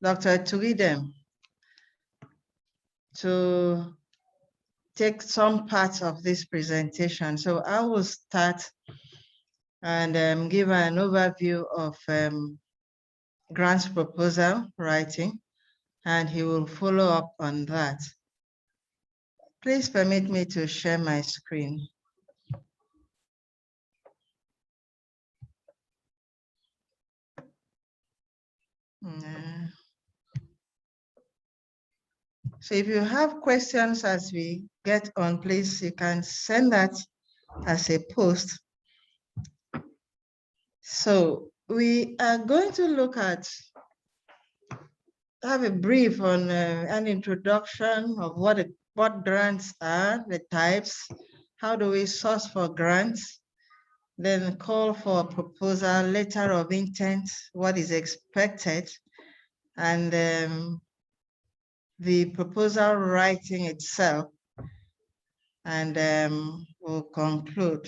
Dr. Etukidem to take some part of this presentation. So I will start and give an overview of grants proposal writing, and he will follow up on that. Please permit me to share my screen. So if you have questions as we get on, please, you can send that as a post. So we are going to look at, have a brief on an introduction of what grants are, the types, how do we source for grants, then call for proposal, letter of intent, what is expected, and the proposal writing itself, and we'll conclude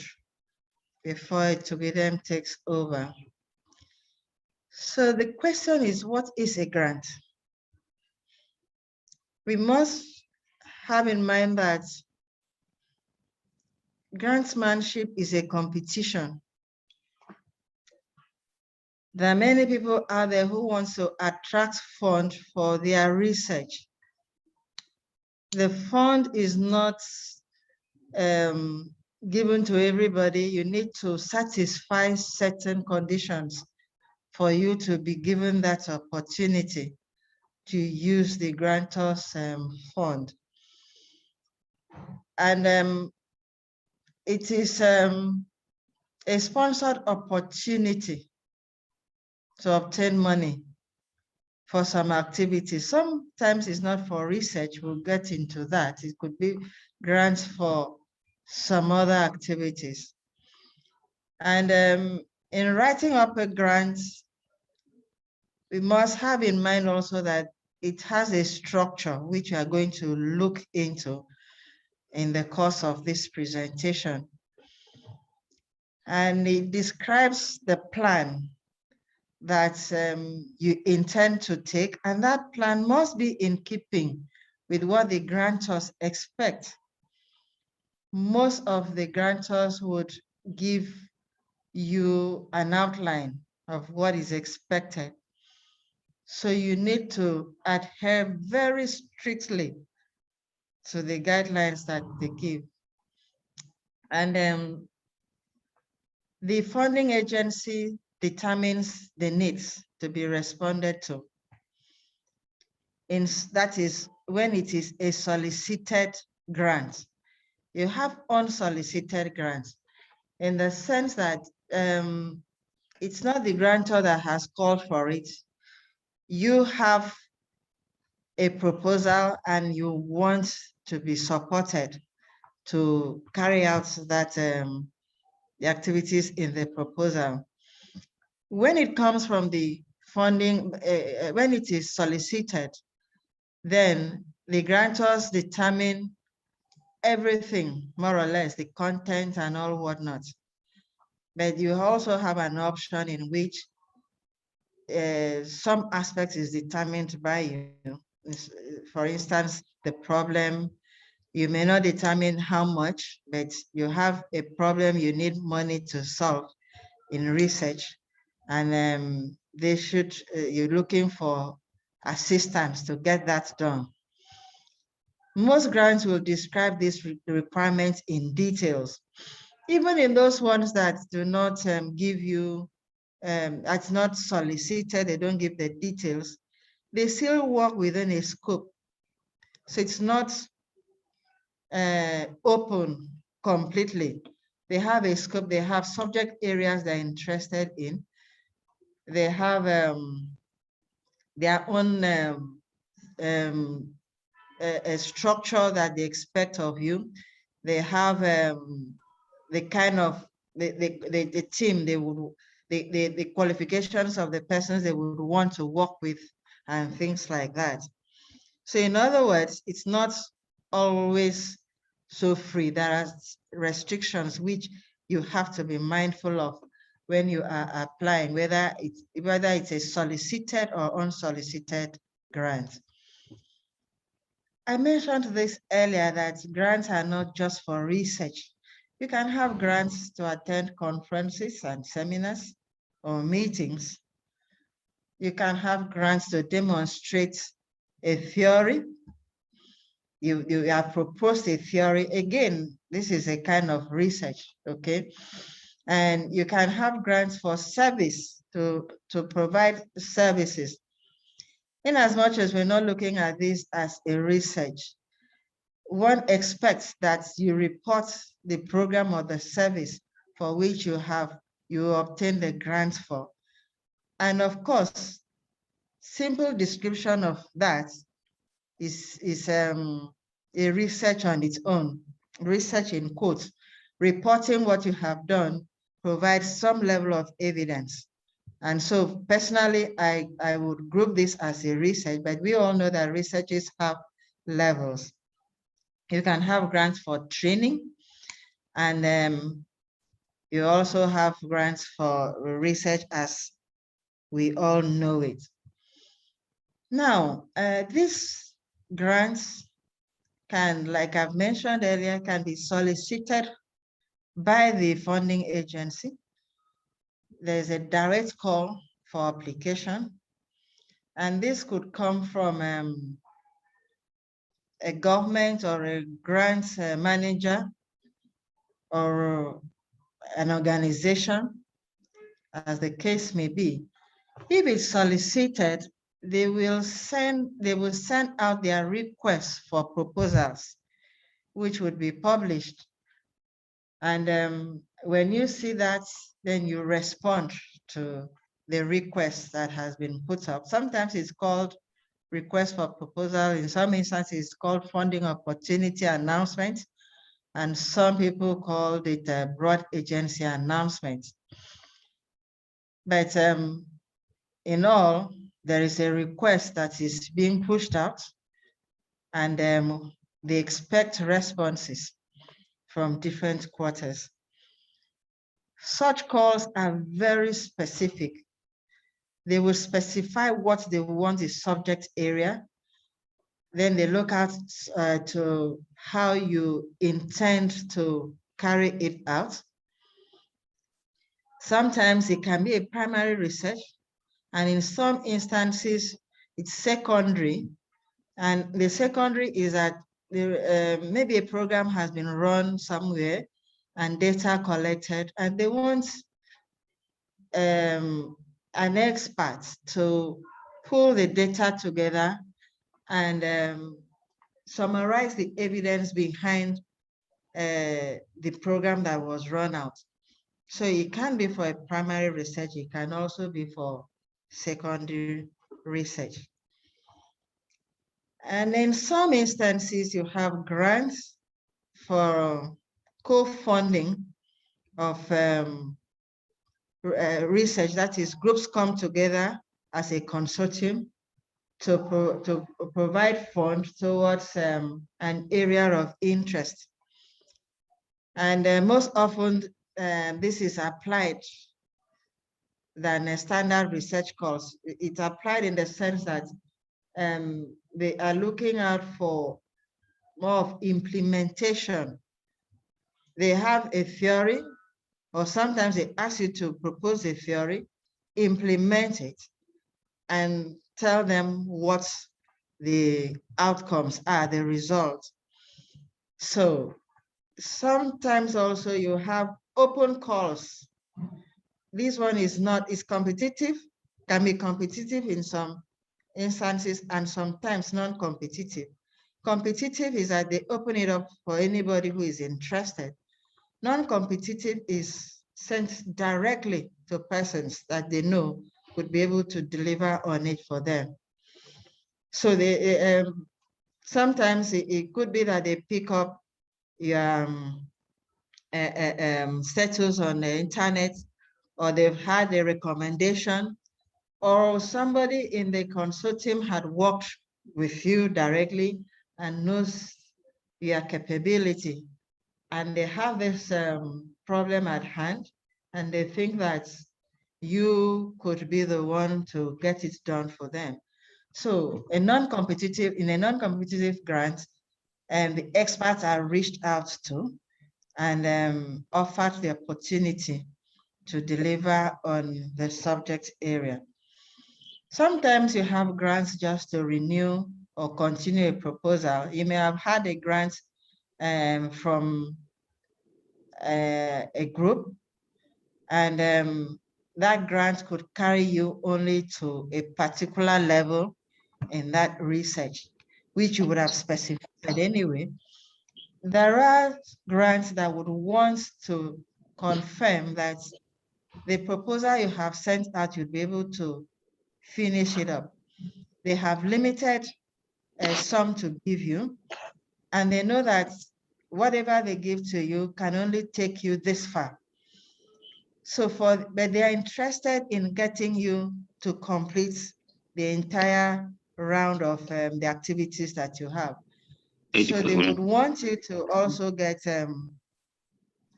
before Etukidem takes over. So the question is, what is a grant? We must have in mind that grantsmanship is a competition. There are many people out there who want to attract funds for their research. The fund is not given to everybody. You need to satisfy certain conditions for you to be given that opportunity to use the grantor's fund. And it is a sponsored opportunity to obtain money for some activities. Sometimes it's not for research, we'll get into that. It could be grants for some other activities. And in writing up a grant, we must have in mind also that it has a structure which we are going to look into in the course of this presentation. And it describes the plan that you intend to take, and that plan must be in keeping with what the grantors expect. Most of the grantors would give you an outline of what is expected. So you need to adhere very strictly to the guidelines that they give. And the funding agency determines the needs to be responded to. That is when it is a solicited grant. You have unsolicited grants in the sense that it's not the grantor that has called for it. You have a proposal and you want to be supported to carry out that the activities in the proposal. When it comes from the funding, when it is solicited, then the grantors determine everything, more or less, the content and all whatnot. But you also have an option in which some aspect is determined by you. For instance, the problem, you may not determine how much, but you have a problem you need money to solve in research, and you're looking for assistance to get that done. Most grants will describe these requirements in details. Even in those ones that do not give you, that's not solicited, they don't give the details, they still work within a scope. So it's not open completely. They have a scope, they have subject areas they're interested in. They have their own a structure that they expect of you. They have the kind of the team they would, the qualifications of the persons they would want to work with and things like that. So in other words, it's not always so free. There are restrictions which you have to be mindful of when you are applying, whether it's a solicited or unsolicited grant. I mentioned this earlier that grants are not just for research. You can have grants to attend conferences and seminars or meetings. You can have grants to demonstrate a theory. You have proposed a theory. Again, this is a kind of research, okay? And you can have grants for service to provide services. In as much as we're not looking at this as a research, one expects that you report the program or the service for which you obtain the grant for. And of course, simple description of that is a research on its own, research in quotes. Reporting what you have done provides some level of evidence. And so personally, I would group this as a research, but we all know that researches have levels. You can have grants for training, and you also have grants for research as we all know it. Now, these grants can, like I've mentioned earlier, can be solicited by the funding agency. There's a direct call for application, and this could come from a government or a grant manager or an organization, as the case may be. If it's solicited, they will send out their requests for proposals, which would be published. And when you see that, then you respond to the request that has been put up. Sometimes it's called request for proposal. In some instances, it's called funding opportunity announcement. And some people called it a broad agency announcement. But in all, there is a request that is being pushed out, and they expect responses from different quarters. Such calls are very specific. They will specify what they want the subject area. Then they look at to how you intend to carry it out. Sometimes it can be a primary research, and in some instances, it's secondary. And the secondary is that maybe a program has been run somewhere and data collected, and they want an expert to pull the data together and summarize the evidence behind the program that was run out. So it can be for a primary research, it can also be for secondary research. And in some instances, you have grants for co-funding of research. That is, groups come together as a consortium to provide funds towards an area of interest. And most often, this is applied than a standard research course. It's applied in the sense that they are looking out for more of implementation. They have a theory, or sometimes they ask you to propose a theory, implement it, and tell them what the outcomes are, the results. So sometimes also you have open calls. This one is competitive, can be competitive in some instances and sometimes non-competitive. Competitive is that they open it up for anybody who is interested. Non-competitive is sent directly to persons that they know would be able to deliver on it for them. So they sometimes it could be that they pick up your status on the internet, or they've had a recommendation, or somebody in the consortium had worked with you directly and knows your capability, and they have this problem at hand, and they think that you could be the one to get it done for them. So in a non-competitive grant, and the experts are reached out to and offered the opportunity to deliver on the subject area. Sometimes you have grants just to renew or continue a proposal. You may have had a grant from a group, and that grant could carry you only to a particular level in that research, which you would have specified anyway. There are grants that would want to confirm that the proposal you have sent out, you'd be able to finish it up. They have limited sum to give you, and they know that whatever they give to you can only take you this far. So but they are interested in getting you to complete the entire round of the activities that you have. So they would want you to also get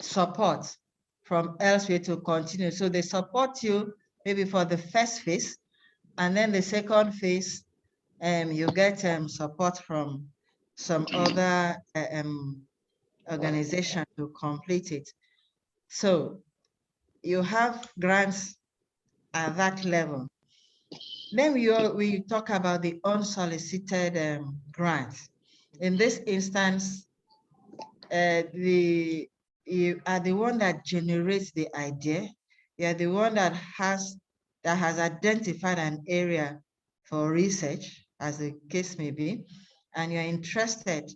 support from elsewhere to continue. So they support you maybe for the first phase, and then the second phase, you get support from some other organization to complete it. So you have grants at that level. Then we talk about the unsolicited grants. In this instance, you are the one that generates the idea. You are the one that has identified an area for research, as the case may be, and you're interested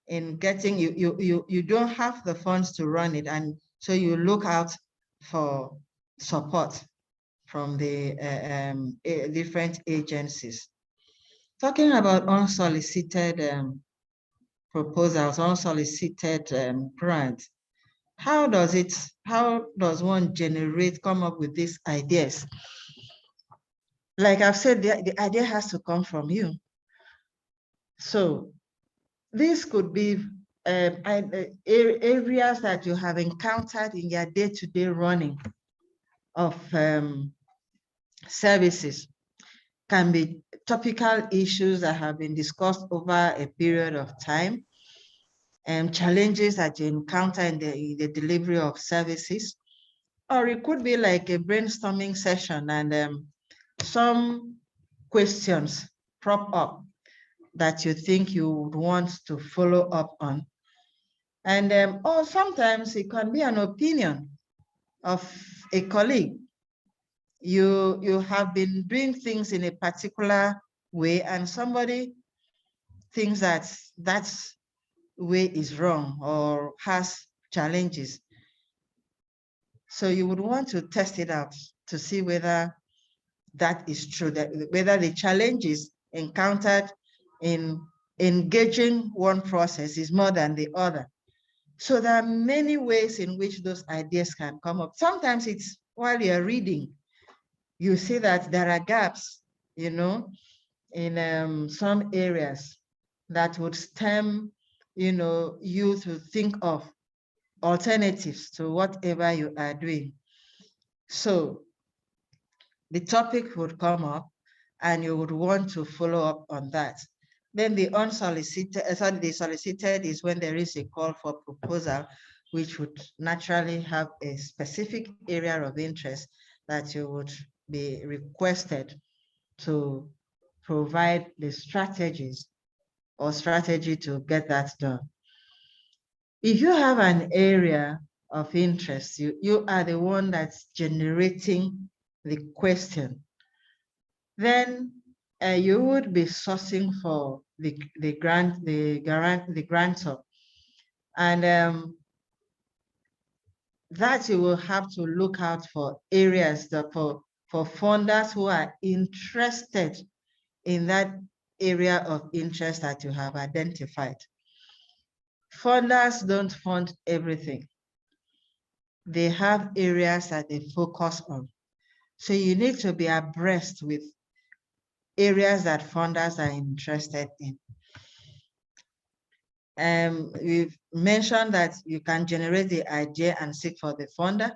in getting, you don't have the funds to run it, and so you look out for support from the different agencies. Talking about unsolicited proposals, unsolicited grants, how does one come up with these ideas? Like I've said, the idea has to come from you. So this could be areas that you have encountered in your day-to-day running of services. Can be topical issues that have been discussed over a period of time, and challenges that you encounter in the delivery of services. Or it could be like a brainstorming session, and some questions prop up that you think you would want to follow up on. And or sometimes it can be an opinion of a colleague. You have been doing things in a particular way, and somebody thinks that way is wrong or has challenges. So you would want to test it out to see whether that is true, that whether the challenges encountered in engaging one process is more than the other. So there are many ways in which those ideas can come up. Sometimes it's while you're reading, you see that there are gaps, in some areas that would stem, you to think of alternatives to whatever you are doing. So the topic would come up and you would want to follow up on that. Then the solicited is when there is a call for proposal, which would naturally have a specific area of interest that you would be requested to provide the strategies or strategy to get that done. If you have an area of interest, you are the one that's generating the question, then you would be sourcing for the grantor, and that you will have to look out for areas that for funders who are interested in that area of interest that you have identified. Funders don't fund everything. They have areas that they focus on. So you need to be abreast with areas that funders are interested in. We've mentioned that you can generate the idea and seek for the funder.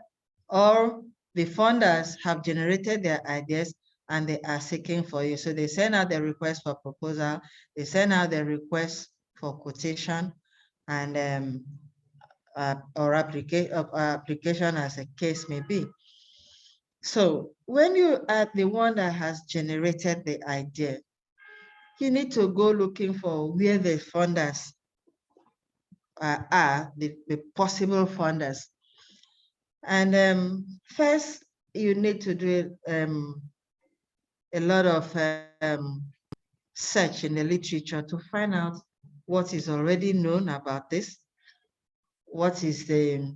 or the funders have generated their ideas and they are seeking for you. So they send out the request for proposal, they send out the request for quotation, and or application as a case may be. So when you are the one that has generated the idea, you need to go looking for where the funders are, the possible funders. And first, you need to do a lot of search in the literature to find out what is already known about this, what is the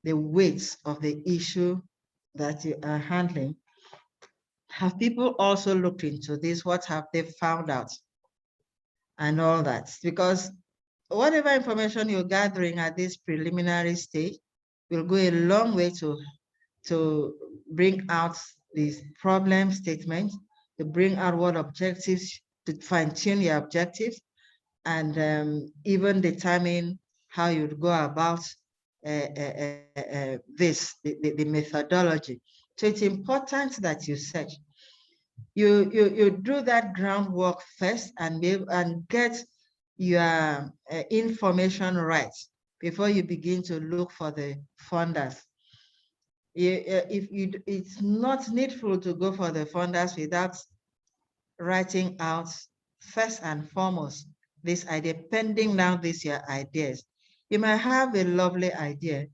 weight of the issue that you are handling. Have people also looked into this? What have they found out? And all that. Because whatever information you're gathering at this preliminary stage will go a long way to bring out these problem statements, to bring out what objectives, to fine-tune your objectives, and even determine how you'd go about the methodology. So it's important that you search. You do that groundwork first and get your information right before you begin to look for the funders. It's not needful to go for the funders without writing out first and foremost this idea, pending down these your ideas. You might have a lovely idea,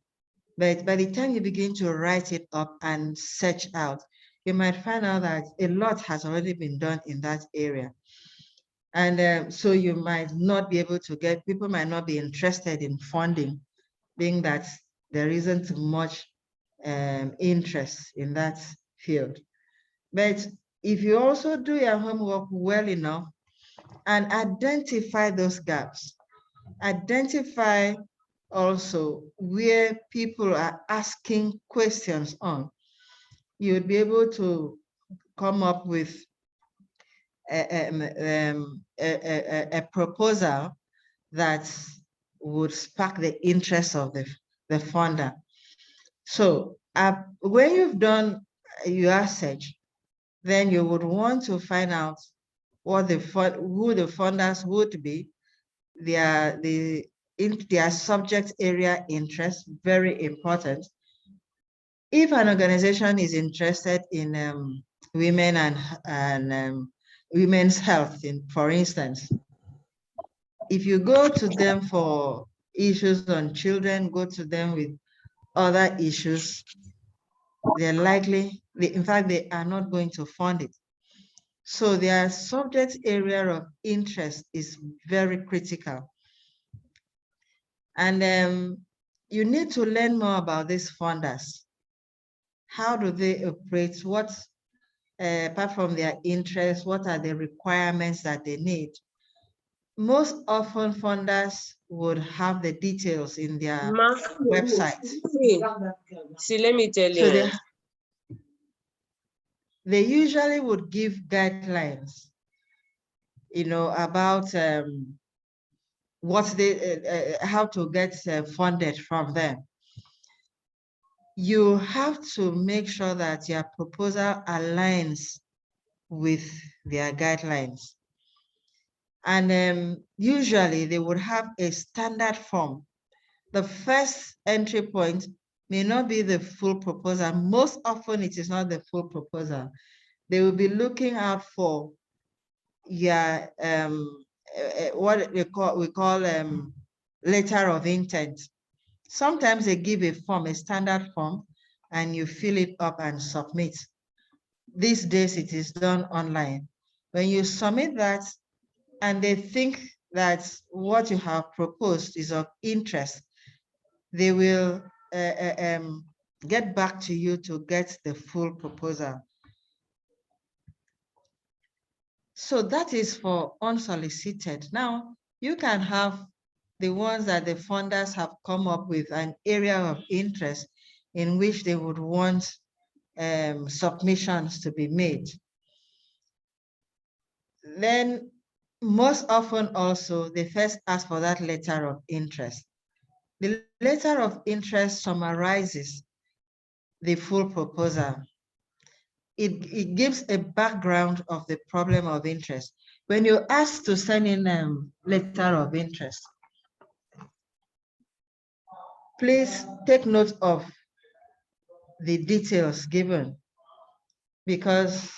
but by the time you begin to write it up and search out, you might find out that a lot has already been done in that area. And so you might not be able to get, people might not be interested in funding, being that there isn't much interest in that field. But if you also do your homework well enough and identify those gaps, identify also where people are asking questions on, you would be able to come up with a proposal that would spark the interest of the funder. So when you've done your search, then you would want to find out what who the funders would be, their subject area interest, very important. If an organization is interested in women and women's health, for instance, if you go to them for issues on children, go to them with other issues, they're likely, in fact, they are not going to fund it. So their subject area of interest is very critical. And you need to learn more about these funders. How do they operate? What, apart from their interests, what are the requirements that they need? Most often funders would have the details in their website. See, let me tell you. So they usually would give guidelines, about what they, how to get funded from them. You have to make sure that your proposal aligns with their guidelines. And usually they would have a standard form. The first entry point may not be the full proposal. Most often it is not the full proposal. They will be looking out for your what we call letter of intent. Sometimes they give a form, a standard form, and you fill it up and submit. These days it is done online. When you submit that and they think that what you have proposed is of interest, they will get back to you to get the full proposal. So that is for unsolicited. Now, you can have the ones that the funders have come up with an area of interest in which they would want submissions to be made. Then most often also, they first ask for that letter of interest. The letter of interest summarizes the full proposal. It gives a background of the problem of interest. When you're asked to send in a letter of interest, please take note of the details given, because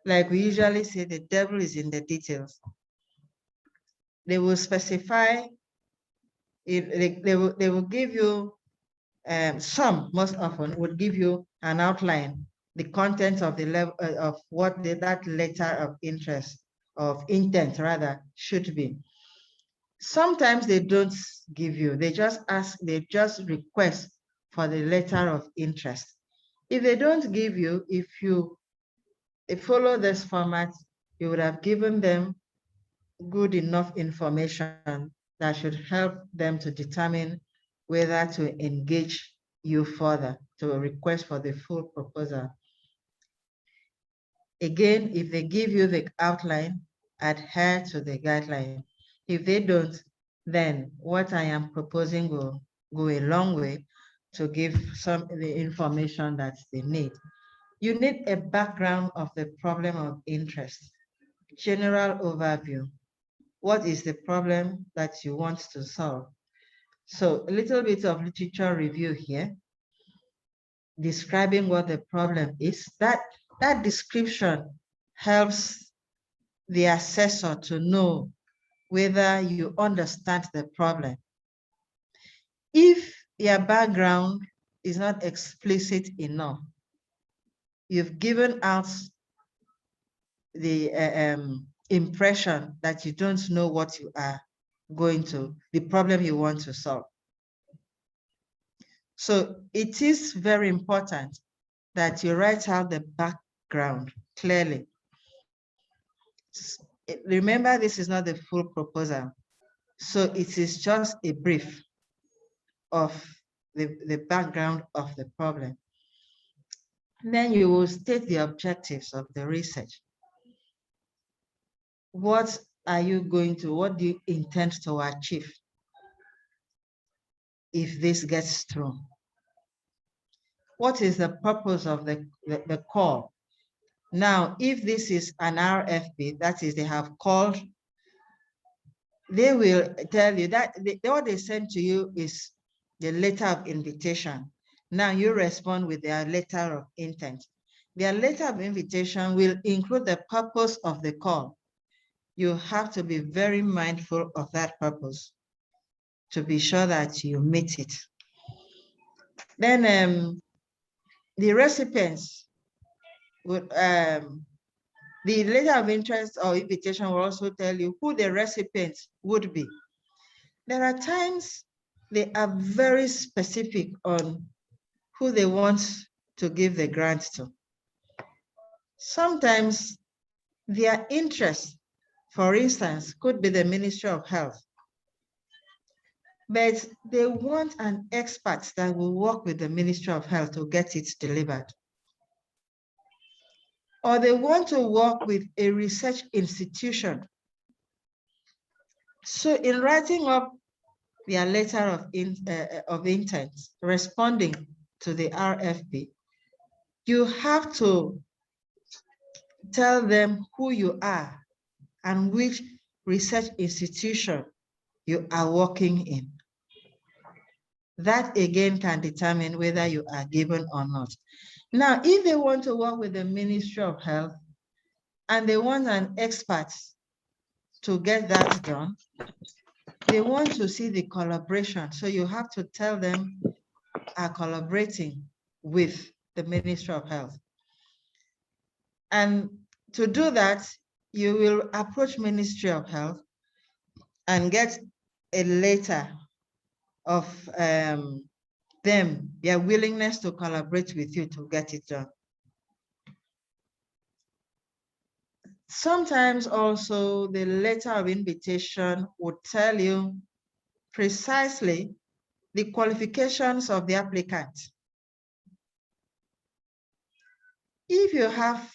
like we usually say, the devil is in the details. They will specify, they will give you, some most often would give you an outline, the content of the level of what that letter of interest, of intent rather, should be. Sometimes they don't give you, they just request for the letter of interest. If they don't give you, if you follow this format, you would have given them good enough information that should help them to determine whether to engage you further to a request for the full proposal. Again, if they give you the outline, adhere to the guideline. If they don't, then what I am proposing will go a long way to give some of the information that they need. You need a background of the problem of interest, general overview. What is the problem that you want to solve? So a little bit of literature review here, describing what the problem is. That description helps the assessor to know whether you understand the problem. If your background is not explicit enough, you've given out the impression that you don't know what you are going to, the problem you want to solve. So it is very important that you write out the background clearly. Remember, this is not the full proposal. So it is just a brief of the background of the problem. Then you will state the objectives of the research. What do you intend to achieve if this gets through? What is the purpose of the call? Now, if this is an RFP, that is, they have called, they will tell you that what they send to you is the letter of invitation. Now you respond with their letter of intent. Their letter of invitation will include the purpose of the call. You have to be very mindful of that purpose to be sure that you meet it. Then the recipients would, the letter of interest or invitation will also tell you who the recipients would be. There are times they are very specific on who they want to give the grant to. Sometimes their interest, for instance, could be the Ministry of Health, but they want an expert that will work with the Ministry of Health to get it delivered. Or they want to work with a research institution. So in writing up their letter of intent, responding to the RFP, you have to tell them who you are and which research institution you are working in. That again can determine whether you are given or not. Now, if they want to work with the Ministry of Health and they want an expert to get that done, they want to see the collaboration. So you have to tell them are collaborating with the Ministry of Health. And to do that, you will approach Ministry of Health and get a letter of them, their willingness to collaborate with you to get it done. Sometimes also the letter of invitation would tell you precisely the qualifications of the applicant. If you have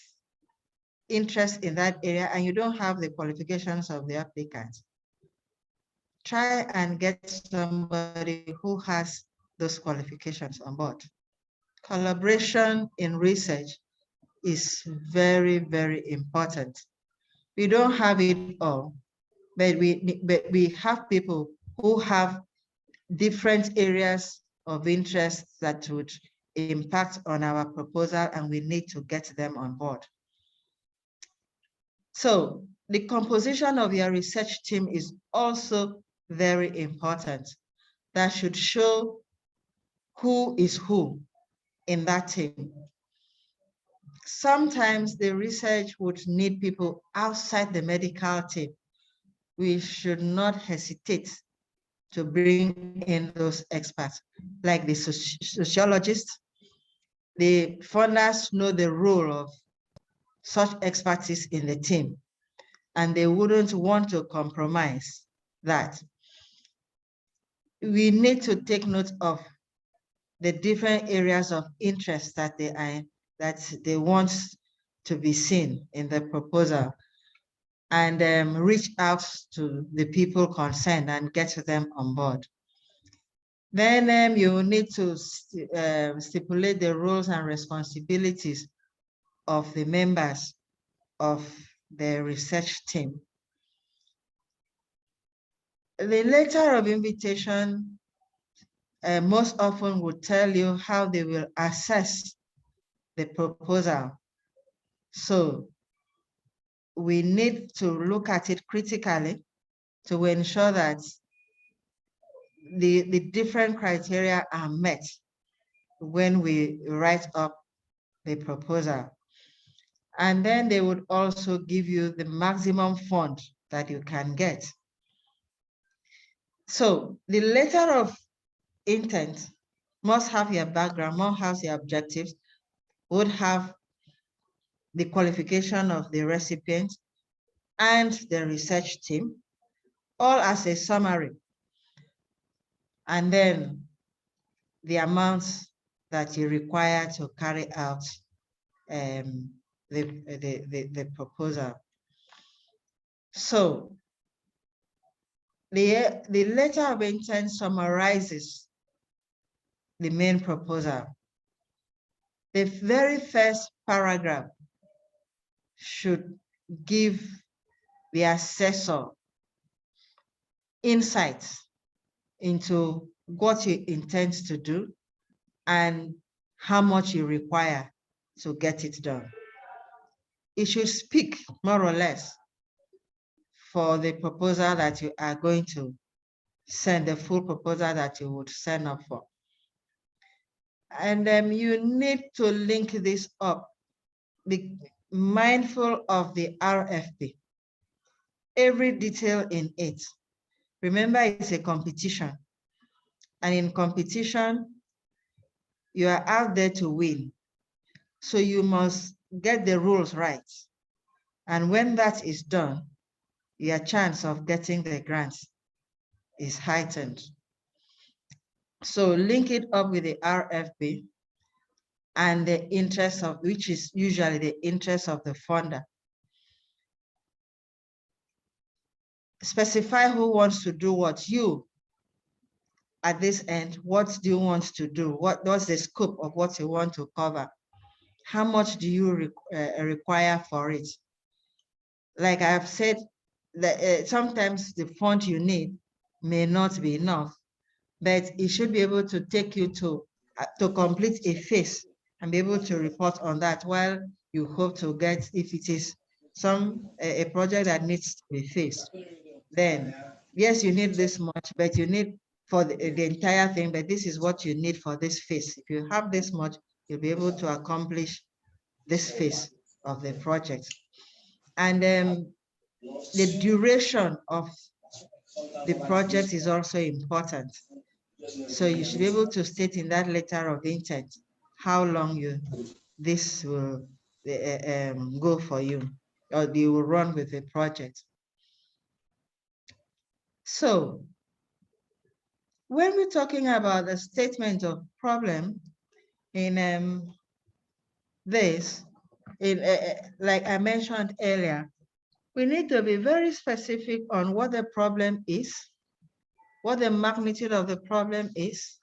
interest in that area and you don't have the qualifications of the applicant, try and get somebody who has those qualifications on board. Collaboration in research is very, very important. We don't have it all, but we have people who have different areas of interest that would impact on our proposal, and we need to get them on board. So the composition of your research team is also very important. That should show who is who in that team. Sometimes the research would need people outside the medical team. We should not hesitate to bring in those experts, like the sociologists. The funders know the role of such expertise in the team, and they wouldn't want to compromise that. We need to take note of the different areas of interest that they want to be seen in the proposal, and reach out to the people concerned and get them on board. Then you need to stipulate the roles and responsibilities of the members of the research team. The letter of invitation most often would tell you how they will assess the proposal. So we need to look at it critically to ensure that the different criteria are met when we write up the proposal. And then they would also give you the maximum fund that you can get. So the letter of intent must have your background, must have your objectives, would have the qualification of the recipient and the research team, all as a summary. And then the amounts that you require to carry out the proposal. So the letter of intent summarizes the main proposal. The very first paragraph should give the assessor insights into what you intend to do and how much you require to get it done. It should speak more or less for the proposal that you are going to send, the full proposal that you would sign up for. And you need to link this up. Be mindful of the RFP, every detail in it. Remember, it's a competition. And in competition, you are out there to win. So you must get the rules right. And when that is done, your chance of getting the grants is heightened. So link it up with the RFP and the interest of, which is usually the interest of the funder. Specify who wants to do what. You, at this end, what do you want to do? What's the scope of what you want to cover? How much do you require for it? Like I have said, that sometimes the fund you need may not be enough, but it should be able to take you to complete a phase and be able to report on that, while you hope to get, if it is a project that needs to be phased, then yes, you need this much, but you need for the entire thing, but this is what you need for this phase. If you have this much, you'll be able to accomplish this phase of the project. And the duration of the project is also important. So you should be able to state in that letter of intent how long this will go for you, or you will run with the project. So when we're talking about a statement of problem in this, like I mentioned earlier, we need to be very specific on what the problem is, what the magnitude of the problem is,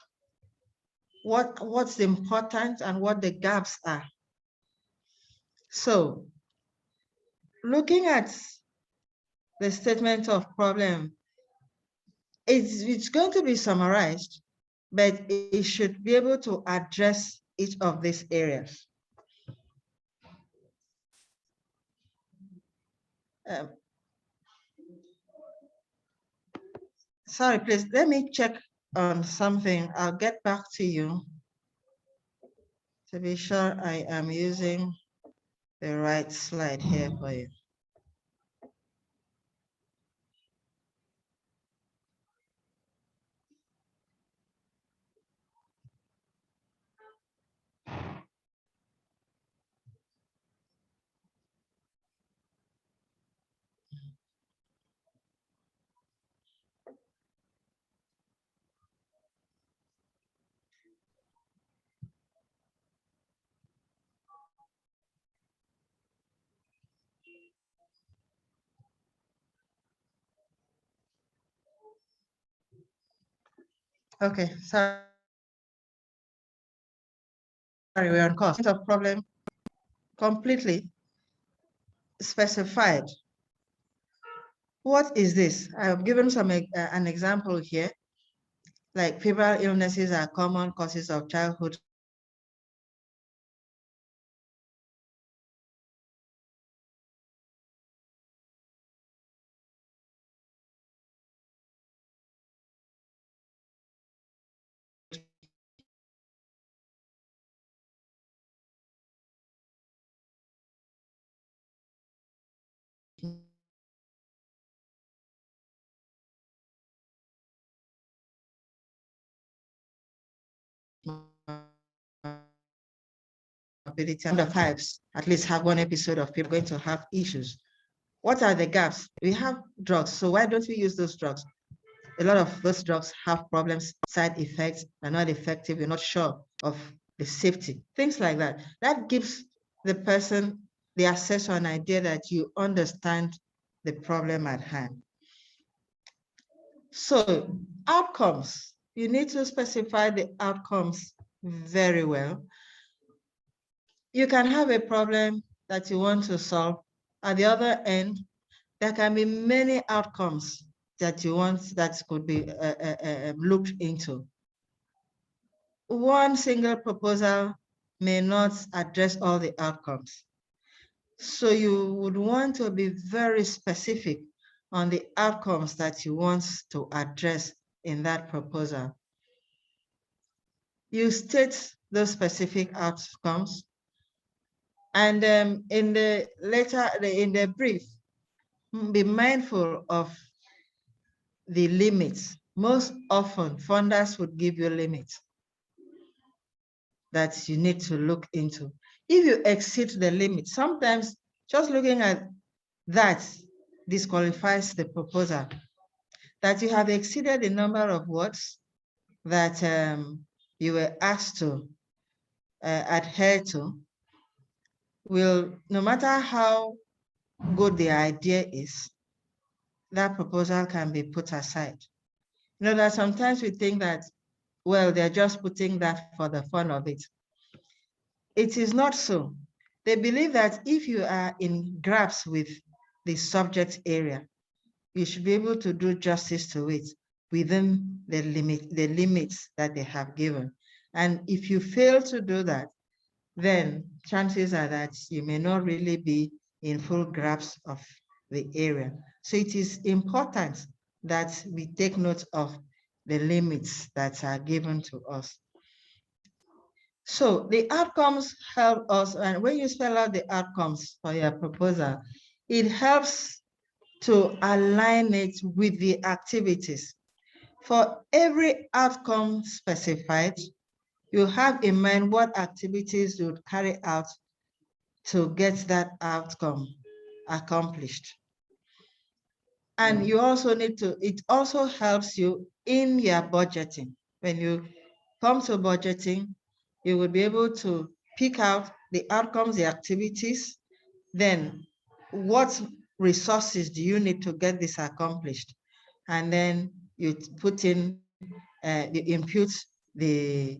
what's important and what the gaps are. So looking at the statement of problem, it's going to be summarized, but it should be able to address each of these areas. Sorry, please, let me check on something. I'll get back to you to be sure I am using the right slide here for you. Okay, sorry, we're on course. Of problem completely specified. What is this? I've given an example here, like febrile illnesses are common causes of childhood morbidity. Under fives, at least have one episode of people going to have issues. What are the gaps? We have drugs, so why don't we use those drugs? A lot of those drugs have problems, side effects, are not effective, you're not sure of the safety, things like that. That gives the person the access or an idea that you understand the problem at hand. So outcomes, you need to specify the outcomes very well. You can have a problem that you want to solve. At the other end, there can be many outcomes that you want that could be looked into. One single proposal may not address all the outcomes. So you would want to be very specific on the outcomes that you want to address in that proposal. You state those specific outcomes, and in the brief, be mindful of the limits. Most often, funders would give you limits that you need to look into. If you exceed the limit, sometimes just looking at that disqualifies the proposal. That you have exceeded the number of words that you were asked to adhere to will, no matter how good the idea is, that proposal can be put aside. You know that sometimes we think that, well, they're just putting that for the fun of it. It is not so. They believe that if you are in grasp with the subject area, you should be able to do justice to it within the limits that they have given. And if you fail to do that, then chances are that you may not really be in full grasp of the area. So it is important that we take note of the limits that are given to us. So the outcomes help us, and when you spell out the outcomes for your proposal, it helps to align it with the activities. For every outcome specified, you have in mind what activities you would carry out to get that outcome accomplished. And you also need to, it also helps you in your budgeting. When you come to budgeting, you will be able to pick out the outcomes, the activities, then what resources do you need to get this accomplished? And then you put in, you impute the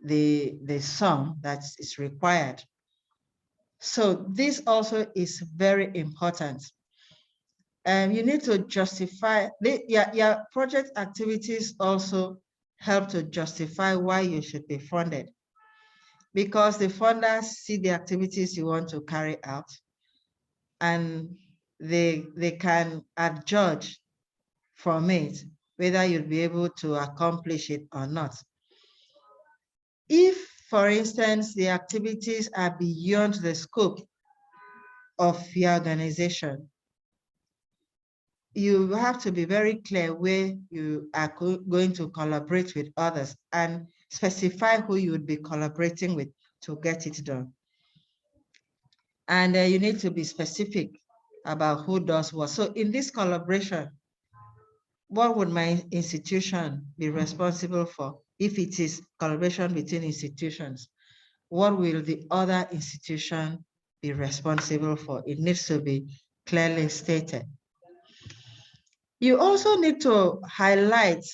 the sum that is required. So this also is very important. You need to justify, your project activities also help to justify why you should be funded, because the funders see the activities you want to carry out, and they can adjudge from it whether you'll be able to accomplish it or not. If, for instance, the activities are beyond the scope of your organization, you have to be very clear where you are going to collaborate with others and specify who you would be collaborating with to get it done. And you need to be specific about who does what. So in this collaboration, what would my institution be responsible for? If it is collaboration between institutions, what will the other institution be responsible for? It needs to be clearly stated. You also need to highlight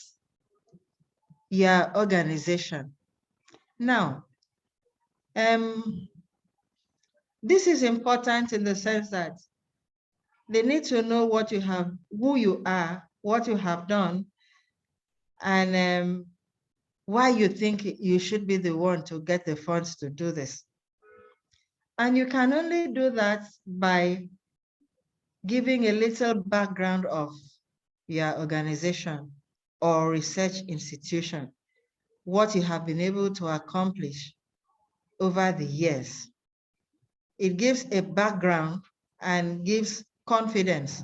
your organization. Now, this is important in the sense that they need to know what you have, who you are, what you have done, and why you think you should be the one to get the funds to do this. And you can only do that by giving a little background of your organization or research institution, what you have been able to accomplish over the years. It gives a background and gives confidence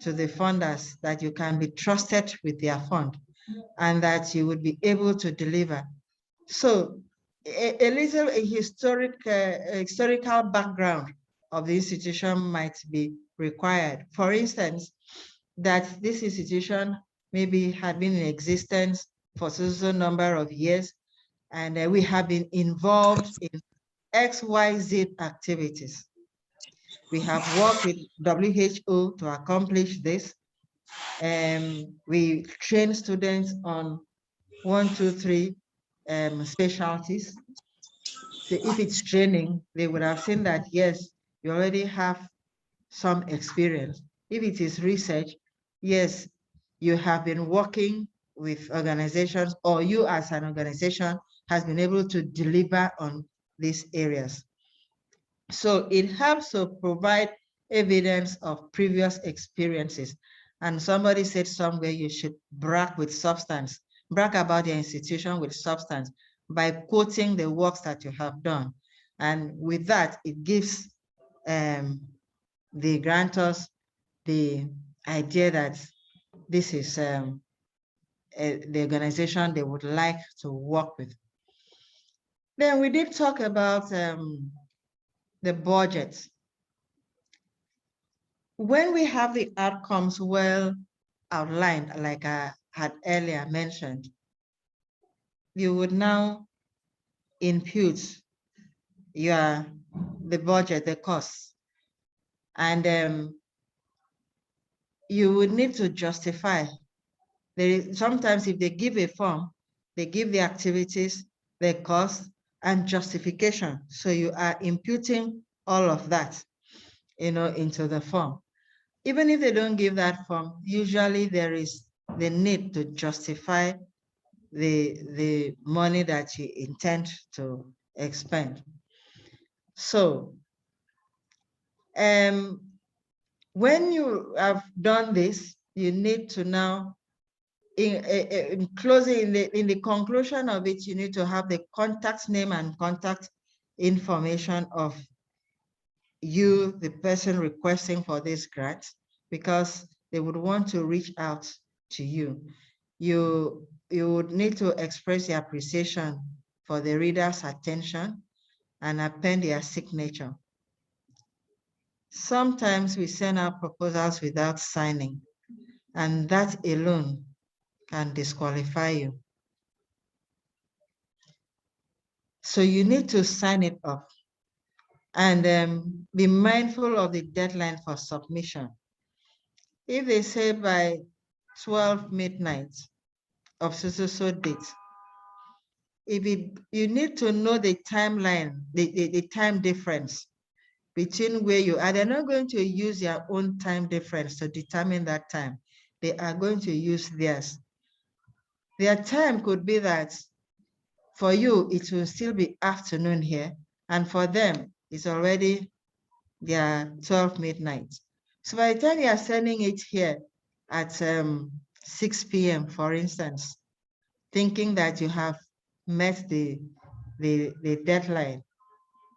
to the funders that you can be trusted with their fund and that you would be able to deliver. So a historical background of the institution might be required. For instance, that this institution maybe had been in existence for a number of years, and we have been involved in XYZ activities. We have worked with WHO to accomplish this. We train students on 1, 2, 3 specialties. So if it's training, they would have seen that, yes, you already have some experience. If it is research, yes, you have been working with organizations, or you as an organization has been able to deliver on these areas. So it helps to provide evidence of previous experiences. And somebody said somewhere you should brag with substance, brag about your institution with substance by quoting the works that you have done. And with that, it gives the grantors the idea that this is the organization they would like to work with. Then we did talk about the budget. When we have the outcomes well outlined, like I had earlier mentioned, you would now impute the budget, the costs, and you would need to justify. Sometimes if they give a form, they give the activities, the cost, and justification. So you are imputing all of that, into the form. Even if they don't give that form, usually there is the need to justify the money that you intend to expend. So when you have done this, you need to now, in closing, in the conclusion of it, you need to have the contact name and contact information of you, the person requesting for this grant, because they would want to reach out to you. You would need to express your appreciation for the reader's attention and append their signature. Sometimes we send out proposals without signing, and that alone can disqualify you. So you need to sign it off and be mindful of the deadline for submission. If they say by 12 midnight of so date, you need to know the timeline, the time difference between where you are. They're not going to use their own time difference to determine that time. They are going to use theirs. Their time could be that for you, it will still be afternoon here. And for them, it's already their 12 midnight. So by the time you are sending it here at 6 p.m., for instance, thinking that you have met the deadline,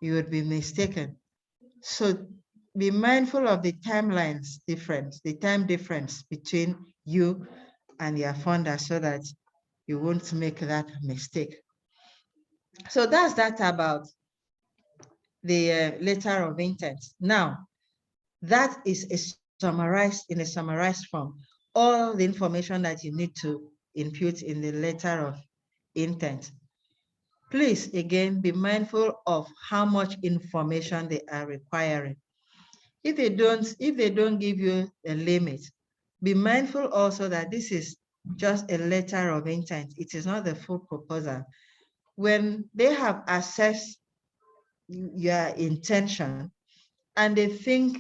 you would be mistaken. So be mindful of the timelines difference, the time difference between you and your funder so that you won't make that mistake. So that's that about the letter of intent. Now, that is summarized in a summarized form. All the information that you need to input in the letter of intent. Please, again, be mindful of how much information they are requiring. If they don't give you a limit, be mindful also that this is just a letter of intent. It is not the full proposal. When they have assessed your intention and they think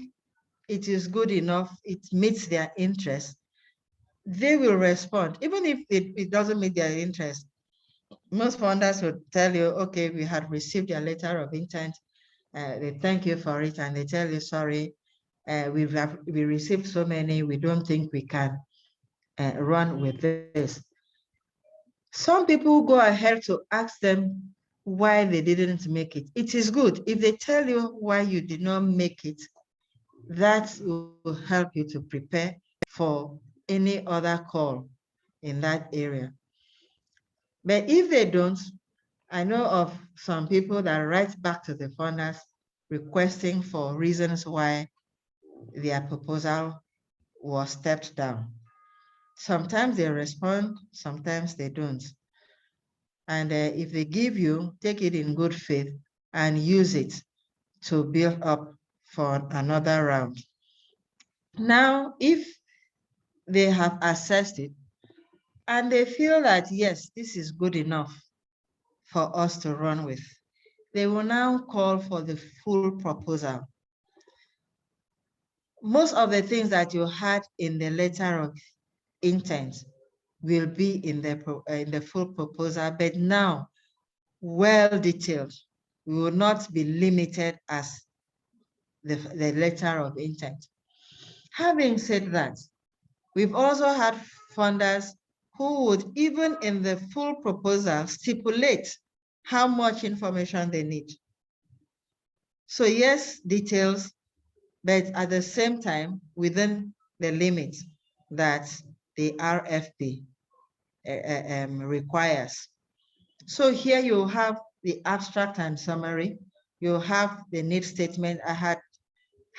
it is good enough, it meets their interest, they will respond. Even if it doesn't meet their interest, most funders would tell you, okay, we had received your letter of intent. They thank you for it, and they tell you, sorry, we received so many, we don't think we can run with this. Some people go ahead to ask them why they didn't make it. It is good if they tell you why you did not make it. That will help you to prepare for any other call in that area. But if they don't, I know of some people that write back to the funders requesting for reasons why their proposal was stepped down. Sometimes they respond, sometimes they don't. And if they give you, take it in good faith and use it to build up for another round. Now, if they have assessed it and they feel that, yes, this is good enough for us to run with, they will now call for the full proposal. Most of the things that you had in the letter of intent will be in the full proposal, but now well detailed. We will not be limited as the letter of intent. Having said that, we've also had funders who would, even in the full proposal, stipulate how much information they need. So yes, details, but at the same time, within the limits that the RFP requires. So here you have the abstract and summary. You have the need statement. I had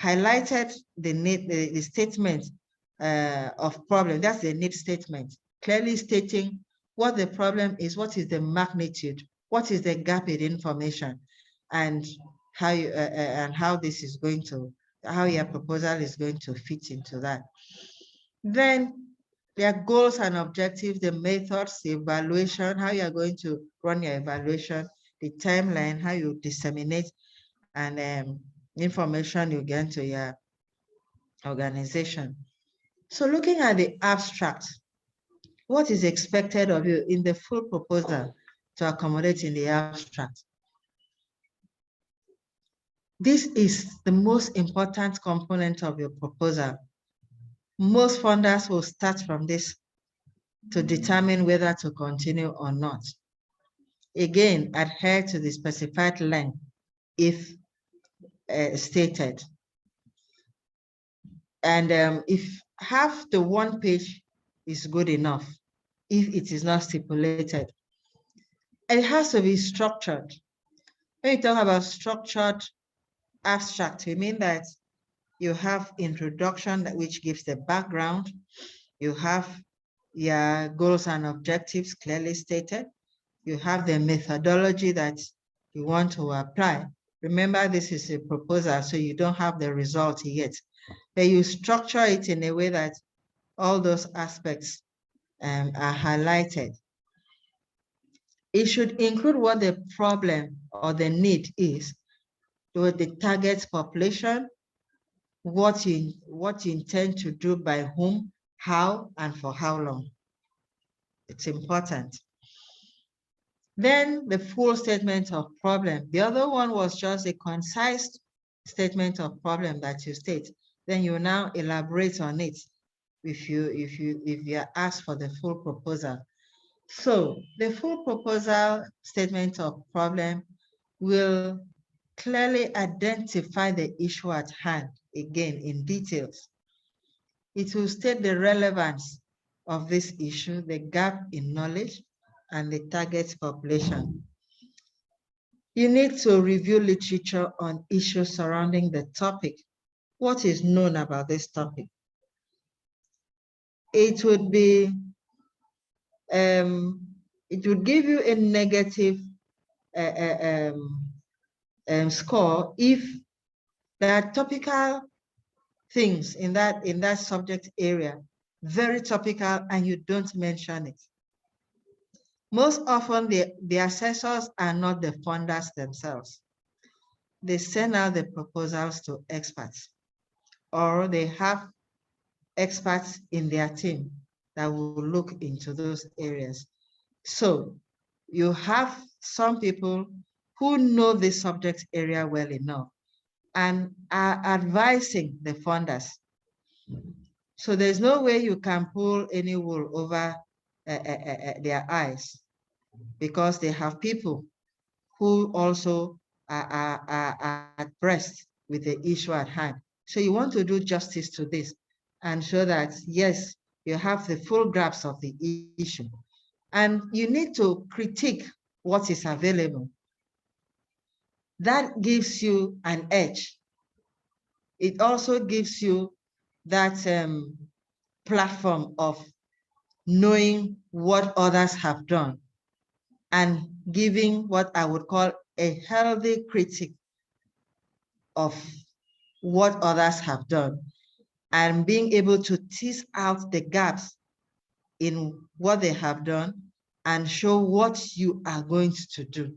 highlighted the statement of problem. That's the need statement, clearly stating what the problem is, what is the magnitude, what is the gap in information, and how this is going to, how your proposal is going to fit into that. Then their goals and objectives, the methods, the evaluation, how you're going to run your evaluation, the timeline, how you disseminate, and information you get to your organization. So looking at the abstract, what is expected of you in the full proposal to accommodate in the abstract? This is the most important component of your proposal. Most funders will start from this to determine whether to continue or not. Again, adhere to the specified length if stated. And if half the one page is good enough, if it is not stipulated, it has to be structured. When you talk about structured abstract, we mean that you have introduction, which gives the background. You have your goals and objectives clearly stated. You have the methodology that you want to apply. Remember, this is a proposal, so you don't have the result yet. But you structure it in a way that all those aspects are highlighted. It should include what the problem or the need is, with the target population, what you intend to do by whom, how, and for how long. It's important. Then the full statement of problem. The other one was just a concise statement of problem that you state. Then you now elaborate on it if you are asked for the full proposal. So the full proposal statement of problem will clearly identify the issue at hand, again in details. It will state the relevance of this issue, the gap in knowledge, and the target population. You need to review literature on issues surrounding the topic. What is known about this topic? It would be, it would give you a negative score if there are topical things in that subject area, very topical, and you don't mention it. Most often, the assessors are not the funders themselves. They send out the proposals to experts, or they have experts in their team that will look into those areas. So you have some people who know the subject area well enough and are advising the funders. So there's no way you can pull any wool over their eyes, because they have people who also are abreast with the issue at hand. So you want to do justice to this and show that, yes, you have the full grasp of the issue. And you need to critique what is available. That gives you an edge. It also gives you that platform of knowing what others have done and giving what I would call a healthy critique of what others have done, and being able to tease out the gaps in what they have done and show what you are going to do.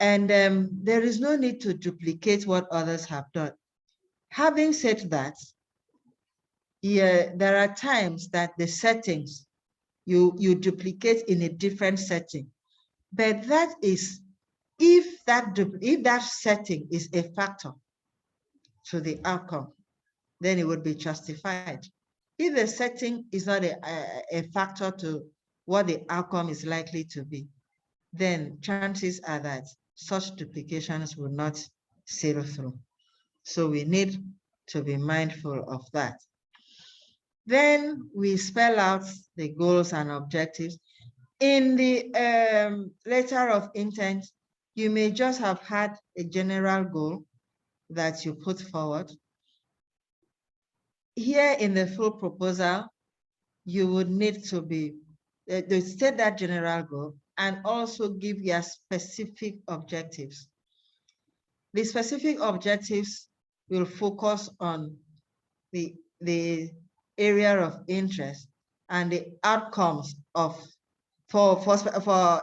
And there is no need to duplicate what others have done. Having said that, yeah, there are times that the settings you duplicate in a different setting, but that is if that setting is a factor to the outcome, then it would be justified. If the setting is not a factor to what the outcome is likely to be, then chances are that such duplications will not sail through. So we need to be mindful of that. Then we spell out the goals and objectives. In the letter of intent, you may just have had a general goal that you put forward. Here in the full proposal, you would need to state that general goal and also give your specific objectives. The specific objectives will focus on the area of interest and the outcomes of, for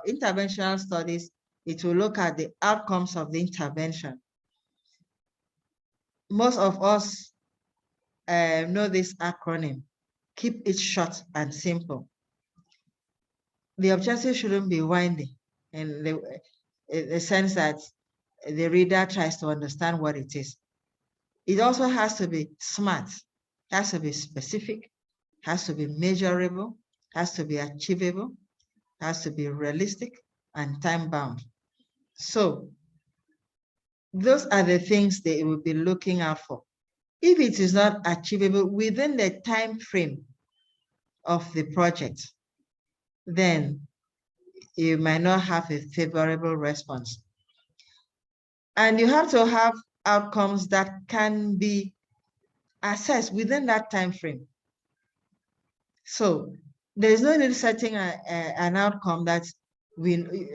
interventional studies, it will look at the outcomes of the intervention. Most of us know this acronym. Keep it short and simple. The objective shouldn't be windy in the sense that the reader tries to understand what it is. It also has to be smart, has to be specific, has to be measurable, has to be achievable, has to be realistic and time-bound. So those are the things they will be looking out for. If it is not achievable within the time frame of the project, then you might not have a favorable response. And you have to have outcomes that can be assessed within that time frame. So there's no need setting an outcome that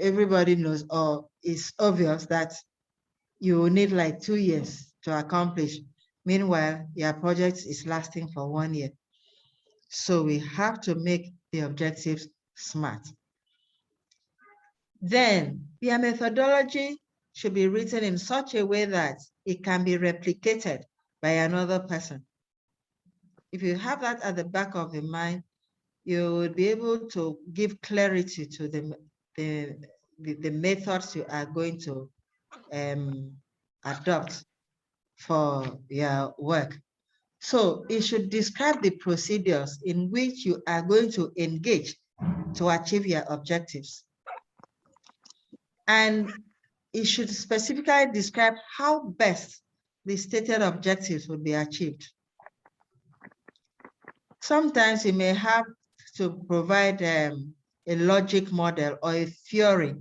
everybody knows or is obvious that you will need like 2 years to accomplish. Meanwhile, your project is lasting for 1 year. So we have to make the objectives smart. Then your methodology should be written in such a way that it can be replicated by another person. If you have that at the back of the mind, you will be able to give clarity to the methods you are going to adopt for your work. So it should describe the procedures in which you are going to engage to achieve your objectives. And it should specifically describe how best the stated objectives will be achieved. Sometimes you may have to provide a logic model or a theory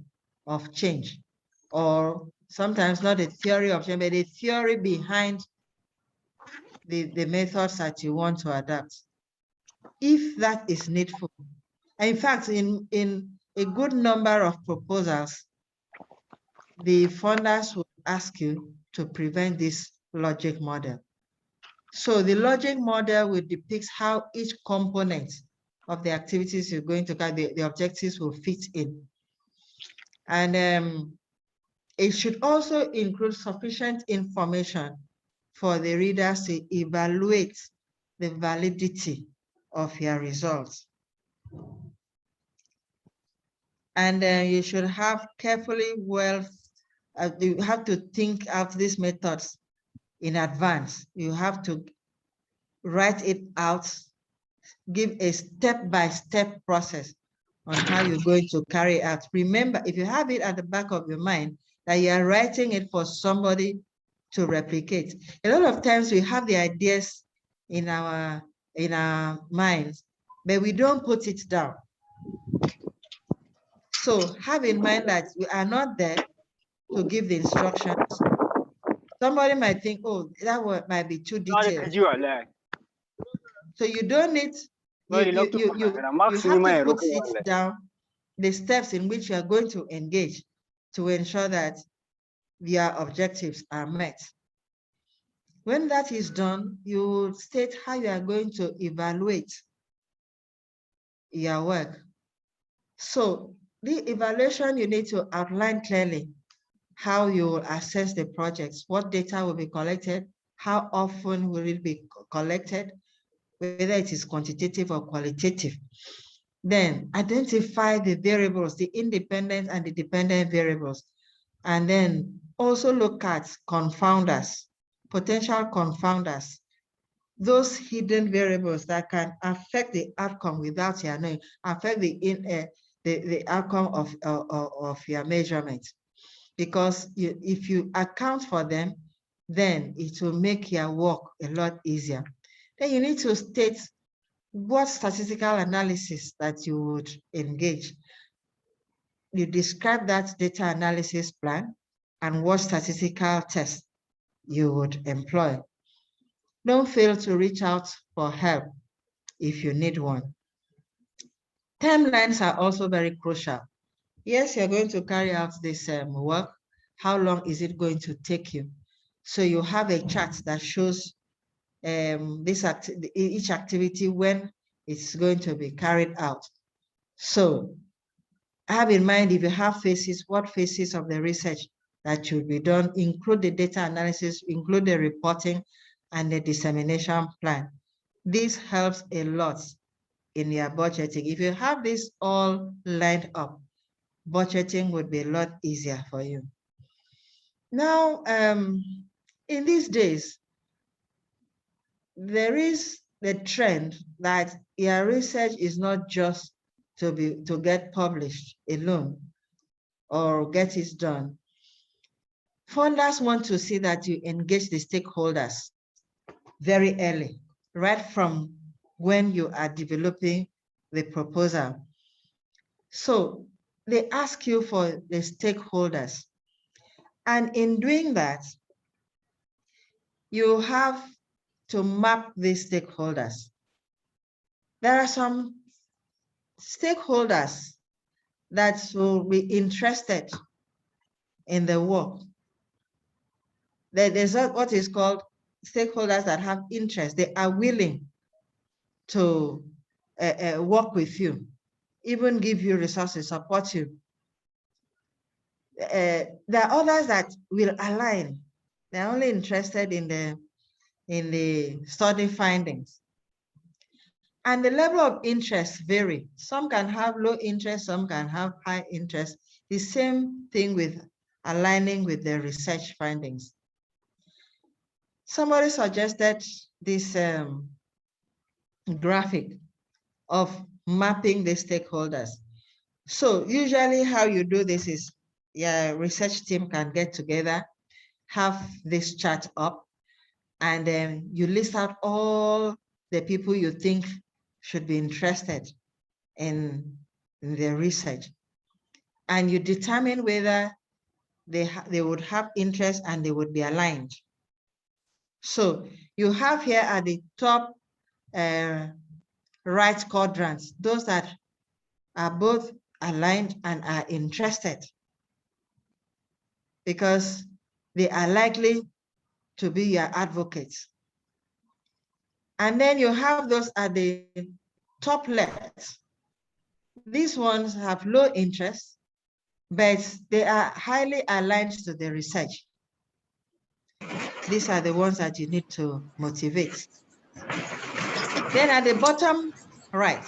of change, or sometimes not a theory of change, but a theory behind the methods that you want to adapt, if that is needful. In fact, in a good number of proposals, the funders will ask you to present this logic model. So the logic model will depict how each component of the activities you're going to carry, the objectives will fit in. And it should also include sufficient information for the readers to evaluate the validity of your results. And you should have carefully you have to think of these methods in advance. You have to write it out, give a step-by-step process on how you're going to carry out. Remember, if you have it at the back of your mind that you are writing it for somebody to replicate. A lot of times we have the ideas in our minds, but we don't put it down. So have in mind that we are not there to give the instructions. Somebody might think, oh, that word might be too detailed. So you don't need, you have to put it down, the steps in which you are going to engage to ensure that your objectives are met. When that is done, you state how you are going to evaluate your work. So the evaluation, you need to outline clearly how you will assess the projects, what data will be collected, how often will it be collected, whether it is quantitative or qualitative. Then identify the variables, the independent and the dependent variables. And then also look at confounders, potential confounders, those hidden variables that can affect the outcome without your knowing, affect the outcome of your measurement. Because if you account for them, then it will make your work a lot easier. Then you need to state what statistical analysis that you would engage. You describe that data analysis plan and what statistical tests you would employ. Don't fail to reach out for help if you need one. Timelines are also very crucial. Yes, you're going to carry out this work. How long is it going to take you? So you have a chart that shows each activity when it's going to be carried out. So have in mind, if you have phases, what phases of the research that should be done, include the data analysis, include the reporting and the dissemination plan. This helps a lot in your budgeting. If you have this all lined up, budgeting would be a lot easier for you. Now, in these days, there is the trend that your research is not just to get published alone or get it done. Funders want to see that you engage the stakeholders very early, right from when you are developing the proposal. So they ask you for the stakeholders. And in doing that, you have to map these stakeholders. There are some stakeholders that will be interested in the work. There's what is called stakeholders that have interest. They are willing to work with you, even give you resources, support you. There are others that will align. They're only interested in the study findings. And the level of interest vary. Some can have low interest, some can have high interest. The same thing with aligning with the research findings. Somebody suggested this graphic of mapping the stakeholders. So usually how you do this is your research team can get together, have this chart up, and then you list out all the people you think should be interested in the research. And you determine whether they would have interest and they would be aligned. So you have here at the top right quadrants, those that are both aligned and are interested, because they are likely to be your advocates. And then you have those at the top left. These ones have low interest, but they are highly aligned to the research. These are the ones that you need to motivate. Then at the bottom right,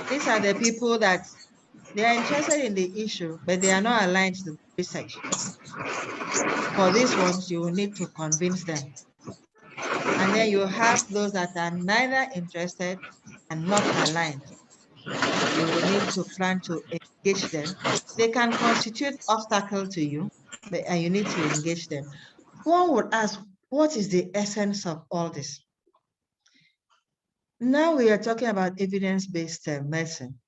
these are the people that they are interested in the issue, but they are not aligned to the research. For these ones, you will need to convince them. And then you have those that are neither interested and not aligned. You will need to plan to engage them. They can constitute obstacle to you, and you need to engage them. One would ask, what is the essence of all this? Now we are talking about evidence-based medicine,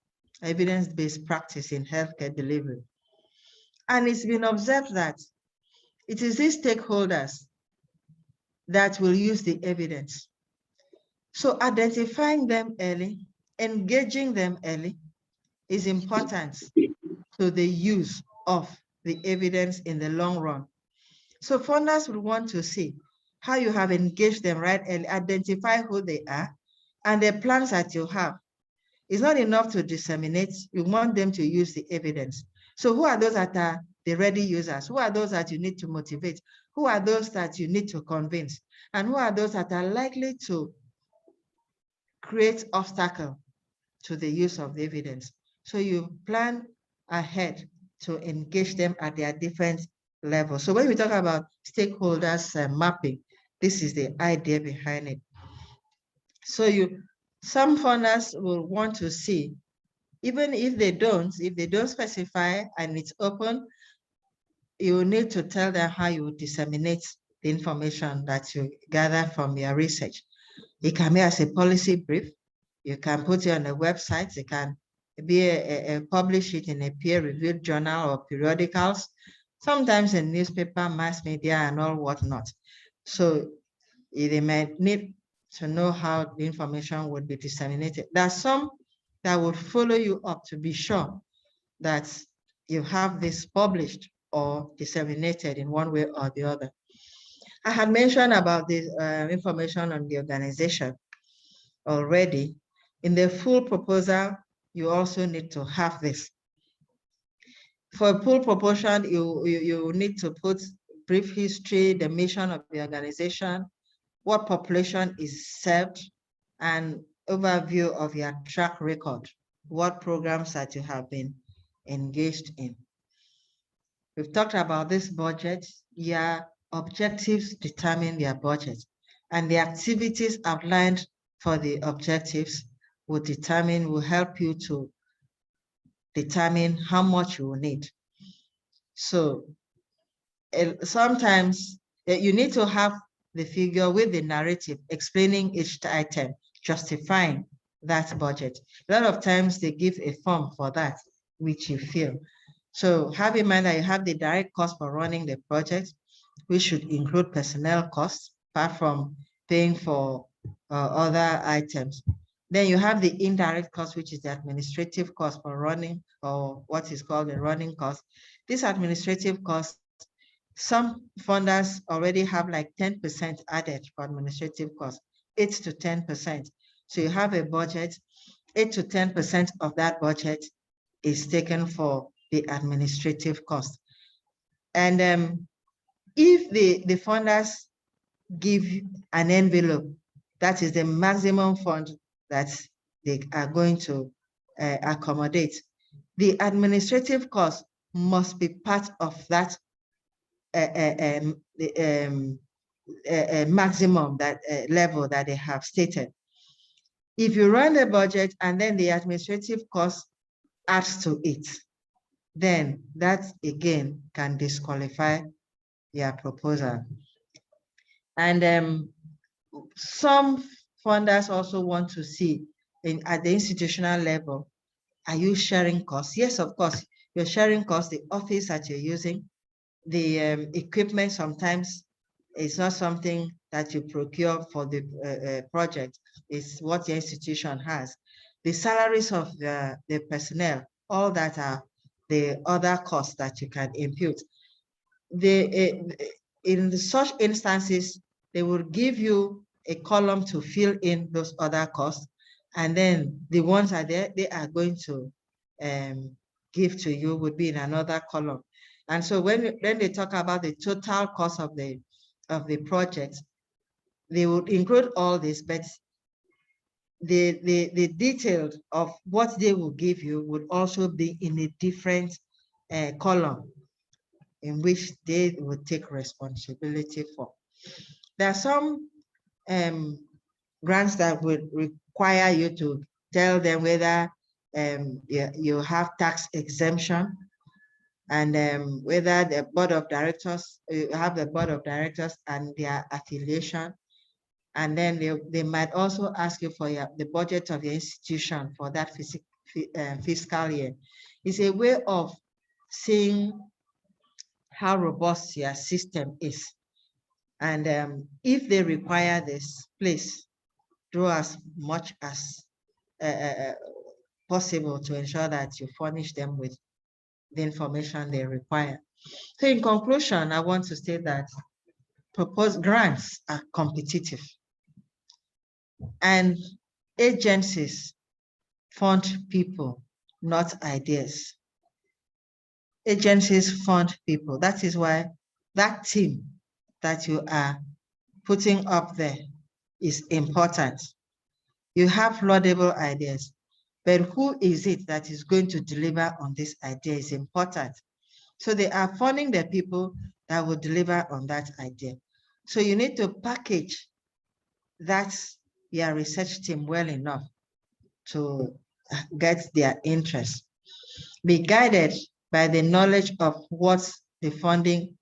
evidence-based practice in healthcare delivery. And it's been observed that it is these stakeholders that will use the evidence. So identifying them early, engaging them early is important to the use of the evidence in the long run. So funders will want to see how you have engaged them right early, identify who they are, and the plans that you have. It's not enough to disseminate, you want them to use the evidence. So who are those that are the ready users? Who are those that you need to motivate? Who are those that you need to convince? And who are those that are likely to create obstacle to the use of the evidence? So you plan ahead to engage them at their different levels. So when we talk about stakeholders mapping, this is the idea behind it. So some funders will want to see, even if they don't specify and it's open, you need to tell them how you disseminate the information that you gather from your research. It can be as a policy brief. You can put it on a website. It can be publish it in a peer-reviewed journal or periodicals, sometimes in newspaper, mass media, and all whatnot. So they might need to know how the information would be disseminated. There are some that would follow you up to be sure that you have this published or disseminated in one way or the other. I had mentioned about the information on the organization already. In the full proposal, you also need to have this. For a full proportion, you need to put brief history, the mission of the organization, what population is served, and overview of your track record, what programs that you have been engaged in. We've talked about this budget. Your objectives determine your budget, and the activities outlined for the objectives will help you to determine how much you will need. So sometimes you need to have the figure with the narrative explaining each item, justifying that budget. A lot of times they give a form for that, which you fill. So have in mind that you have the direct cost for running the project, which should include personnel costs, apart from paying for other items. Then you have the indirect cost, which is the administrative cost for running, or what is called the running cost. This administrative cost, some funders already have like 10% added for administrative costs, 8 to 10%. So you have a budget, 8 to 10% of that budget is taken for the administrative cost. And if the funders give an envelope, that is the maximum fund that they are going to accommodate, the administrative cost must be part of that maximum that level that they have stated. If you run the budget and then the administrative cost adds to it, then that again can disqualify your proposal. And some funders also want to see at the institutional level, are you sharing costs? Yes, of course, you're sharing costs, the office that you're using, the equipment sometimes is not something that you procure for the project, it's what the institution has. The salaries of the personnel, all that are the other costs that you can impute. In such instances, they will give you a column to fill in those other costs, and then the ones are there, they are going to give to you would be in another column. And so when they talk about the total cost of the project, they would include all this, but the detail of what they will give you would also be in a different column in which they will take responsibility for. There are some grants that would require you to tell them whether you have tax exemption, and whether the board of directors, you have the board of directors and their affiliation. And then they might also ask you for the budget of your institution for that fiscal year. It's a way of seeing how robust your system is. And if they require this, please do as much as possible to ensure that you furnish them with the information they require. So in conclusion, I want to state that proposed grants are competitive, and agencies fund people, not ideas. Agencies fund people. That is why that team that you are putting up there is important. You have laudable ideas, but who is it that is going to deliver on this idea is important. So they are funding the people that will deliver on that idea. So you need to package that your research team well enough to get their interest. Be guided by the knowledge of what the funding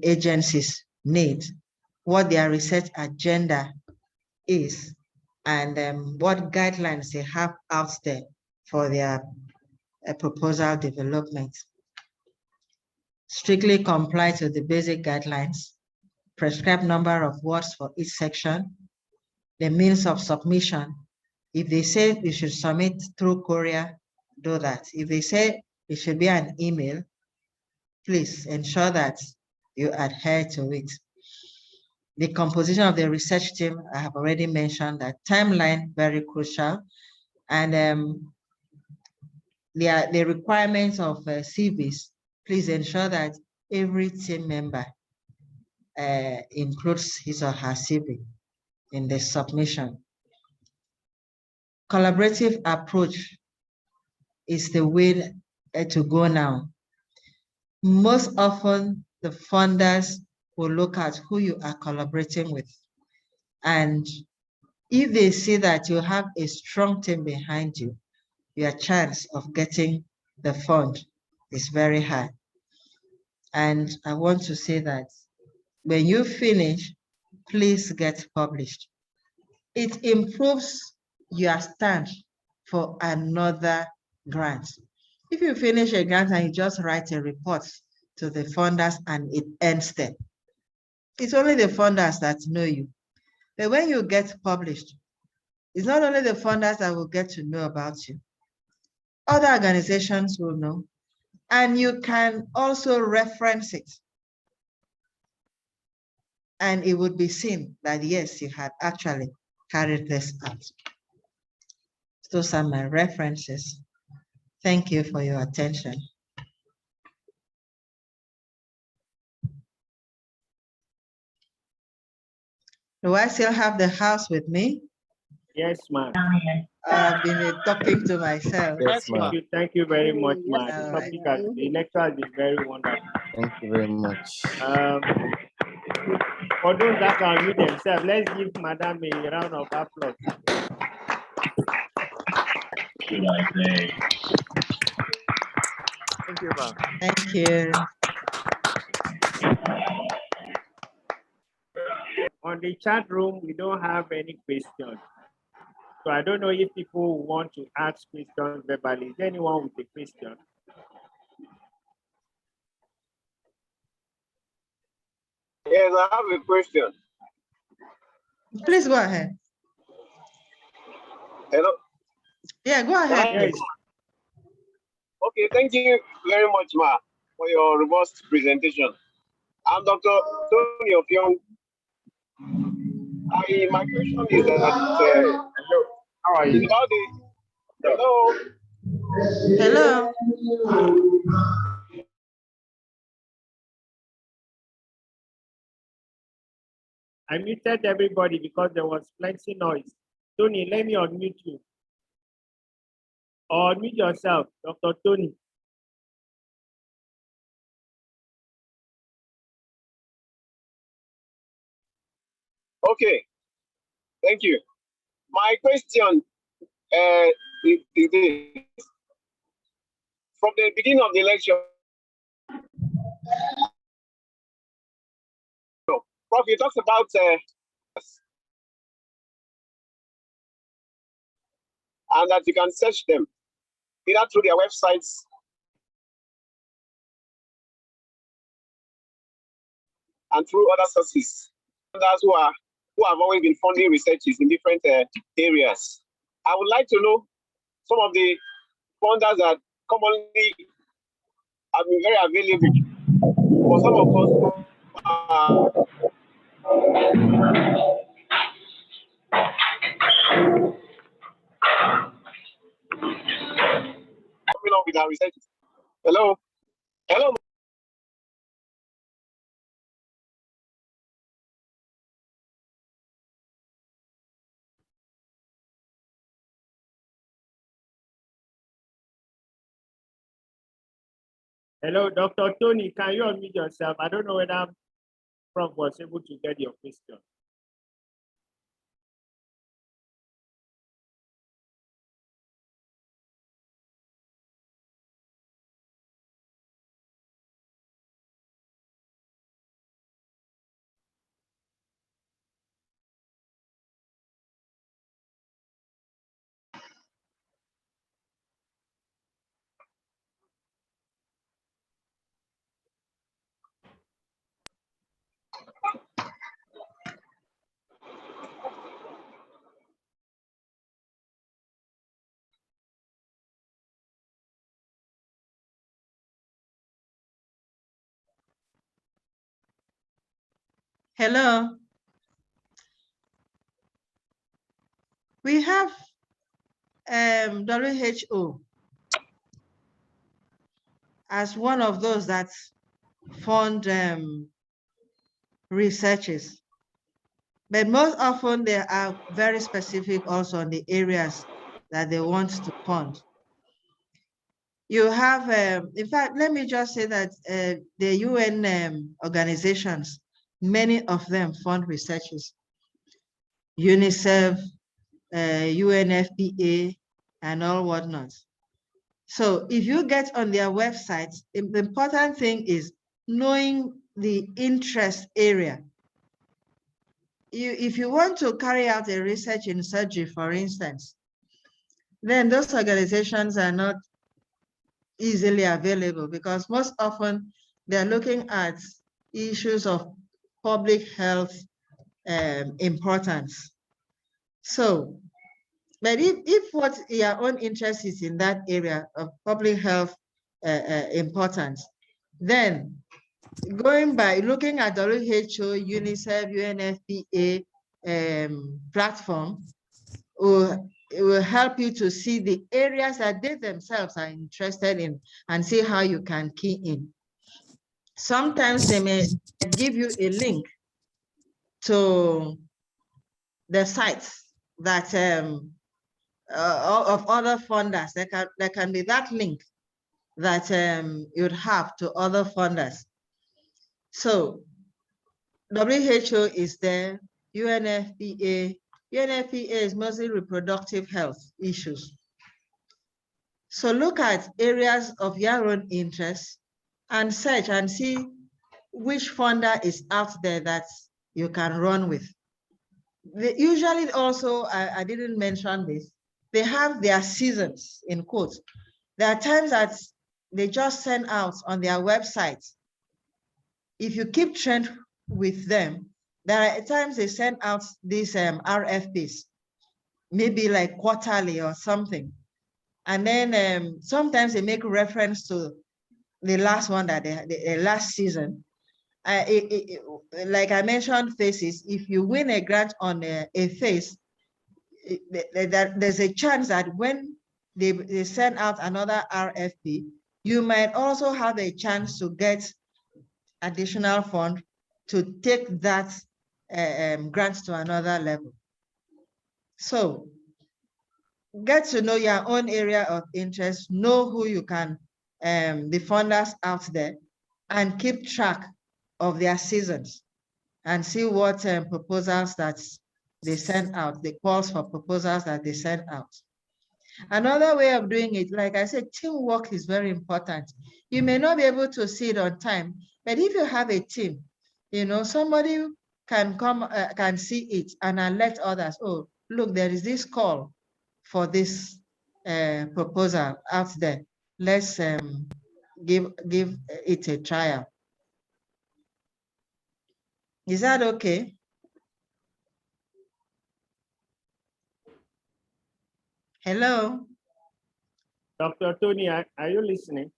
agencies need, what their research agenda is, and what guidelines they have out there for their proposal development. Strictly comply to the basic guidelines, prescribed number of words for each section, the means of submission. If they say you should submit through courier, do that. If they say it should be an email, please ensure that you adhere to it. The composition of the research team, I have already mentioned that. Timeline, very crucial. And the requirements of CVs, please ensure that every team member includes his or her CV in the submission. Collaborative approach is the way to go now. Most often, the funders will look at who you are collaborating with. And if they see that you have a strong team behind you, your chance of getting the fund is very high. And I want to say that when you finish, please get published. It improves your stand for another grant. If you finish a grant and you just write a report to the funders and it ends there, it's only the funders that know you. But when you get published, it's not only the funders that will get to know about you. Other organizations will know, and you can also reference it. And it would be seen that, yes, you had actually carried this out. Those are my references. Thank you for your attention. Do I still have the house with me? Yes, ma'am. I've been talking to myself. Yes, ma'am. Thank you very much, ma'am. All The right. the lecture has been very wonderful. Thank you very much. For those that can meet themselves, let's give Madam a round of applause. Thank you, ma'am. Thank you. On the chat room, we don't have any questions. So I don't know if people want to ask questions verbally. Is there anyone with a question? Yes, I have a question. Please go ahead. Hello. Yeah, go ahead. Yes. Please. Okay, thank you very much, Ma, for your robust presentation. I'm Dr. Tony of Young. My question is that How are it's you? about the Hello. I muted everybody because there was plenty noise. Tony, let me unmute you. Or unmute yourself, Dr. Tony. Okay, thank you. My question is this. From the beginning of the lecture, Prof, you talked about and that you can search them either through their websites and through other sources. Others who have always been funding researches in different areas. I would like to know some of the funders that commonly have been very available for some of us coming up with our research. Hello? Hello? Hello, Dr. Tony, can you unmute yourself? I don't know whether Prof was able to get your question. Hello. We have WHO as one of those that fund researches. But most often they are very specific also on the areas that they want to fund. You have, in fact, let me just say that the UN organizations, many of them fund researches. UNICEF, UNFPA, and all whatnot. So if you get on their websites, the important thing is knowing the interest area. If you want to carry out a research in surgery, for instance, then those organizations are not easily available because most often they're looking at issues of public health importance. So, but if what your own interest is in that area of public health importance, then going by looking at WHO, UNICEF, UNFPA platform it will help you to see the areas that they themselves are interested in and see how you can key in. Sometimes they may give you a link to the sites that of other funders. There can be that link that you'd have to other funders. So WHO is there, UNFPA. UNFPA is mostly reproductive health issues. So look at areas of your own interest and search and see which funder is out there that you can run with. They usually also, I didn't mention this, they have their seasons in quotes. There are times that they just send out on their website. If you keep trend with them, there are times they send out these RFPs, maybe like quarterly or something. And then sometimes they make reference to the last one that the last season. Like I mentioned, phases, if you win a grant on a phase, there's a chance that when they send out another RFP, you might also have a chance to get additional fund to take that grant to another level. So get to know your own area of interest, know who you can, the funders out there, and keep track of their seasons and see what proposals that they send out, the calls for proposals that they send out. Another way of doing it, like I said, teamwork is very important. You may not be able to see it on time, but if you have a team, you know, somebody can come, can see it and alert others, oh, look, there is this call for this proposal out there. Let's give it a trial. Is that okay? Hello? Dr. Tony, are you listening?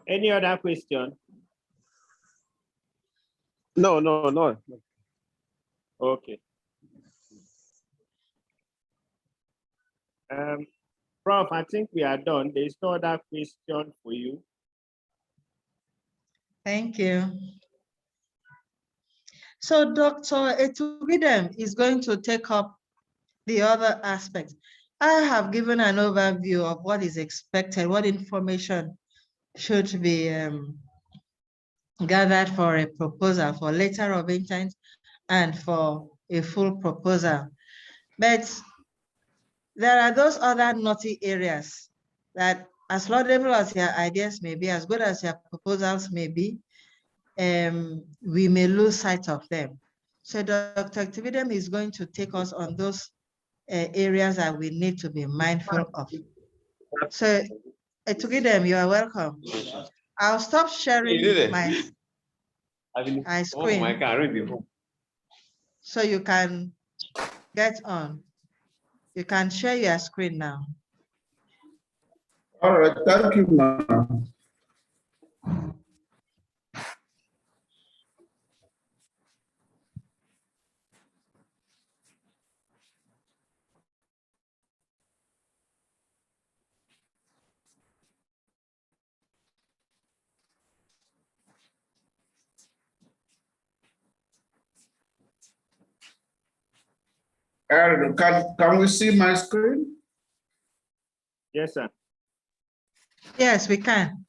Any other question? No. Okay. Prof, I think we are done. There is no other question for you. Thank you. So Dr. Etukidem is going to take up the other aspects. I have given an overview of what is expected, what information should be gathered for a proposal, for letter of intent, and for a full proposal. But there are those other naughty areas that, as laudable as your ideas may be, as good as your proposals may be, we may lose sight of them. So Dr. Etukidem is going to take us on those areas that we need to be mindful of. So Etukidem, you are welcome. I'll stop sharing my screen so you can get on. You can share your screen now. All right, thank you, ma'am. Can we see my screen? Yes, sir. Yes, we can.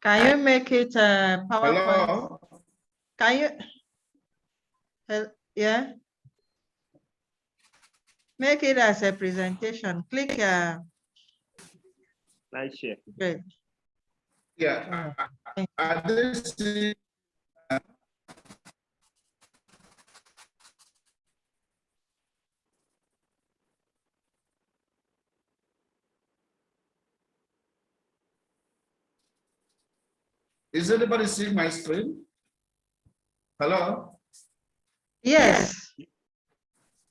Can you make it a PowerPoint? Hello? Can you? Yeah. Make it as a presentation. Click. Nice share. Great. Yeah. I didn't see. Is anybody seeing my screen? Hello? Yes.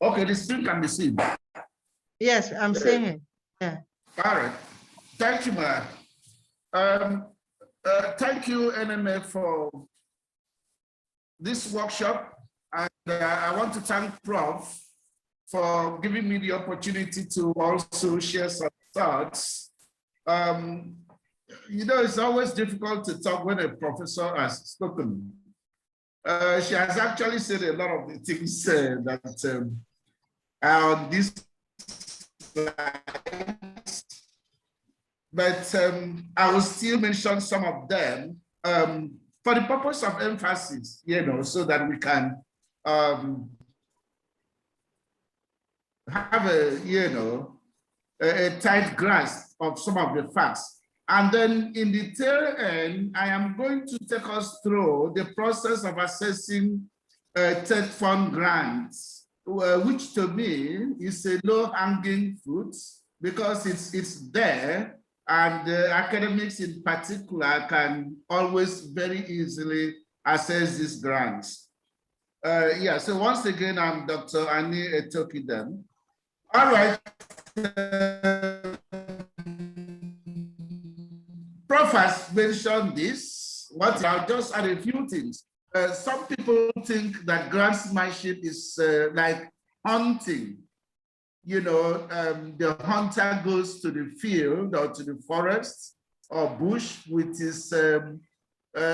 Okay, the screen can be seen. Yes, I'm seeing it. Yeah. All right. Thank you, ma'am. Thank you, NMA, for this workshop. And I want to thank Prof for giving me the opportunity to also share some thoughts. You know, it's always difficult to talk when a professor has spoken. She has actually said a lot of the things that are on this slide, but I will still mention some of them for the purpose of emphasis, you know, so that we can have a, you know, a tight grasp of some of the facts. And then in the tail end, I am going to take us through the process of assessing TED Fund grants, which to me is a low-hanging fruit because it's there, and academics in particular can always very easily access these grants. Yeah, so once again, I'm Dr. Annie Etukidem. All right. Prof has mentioned this. I'll just add a few things. Some people think that grantsmanship is like hunting. You know, the hunter goes to the field or to the forest or bush with his,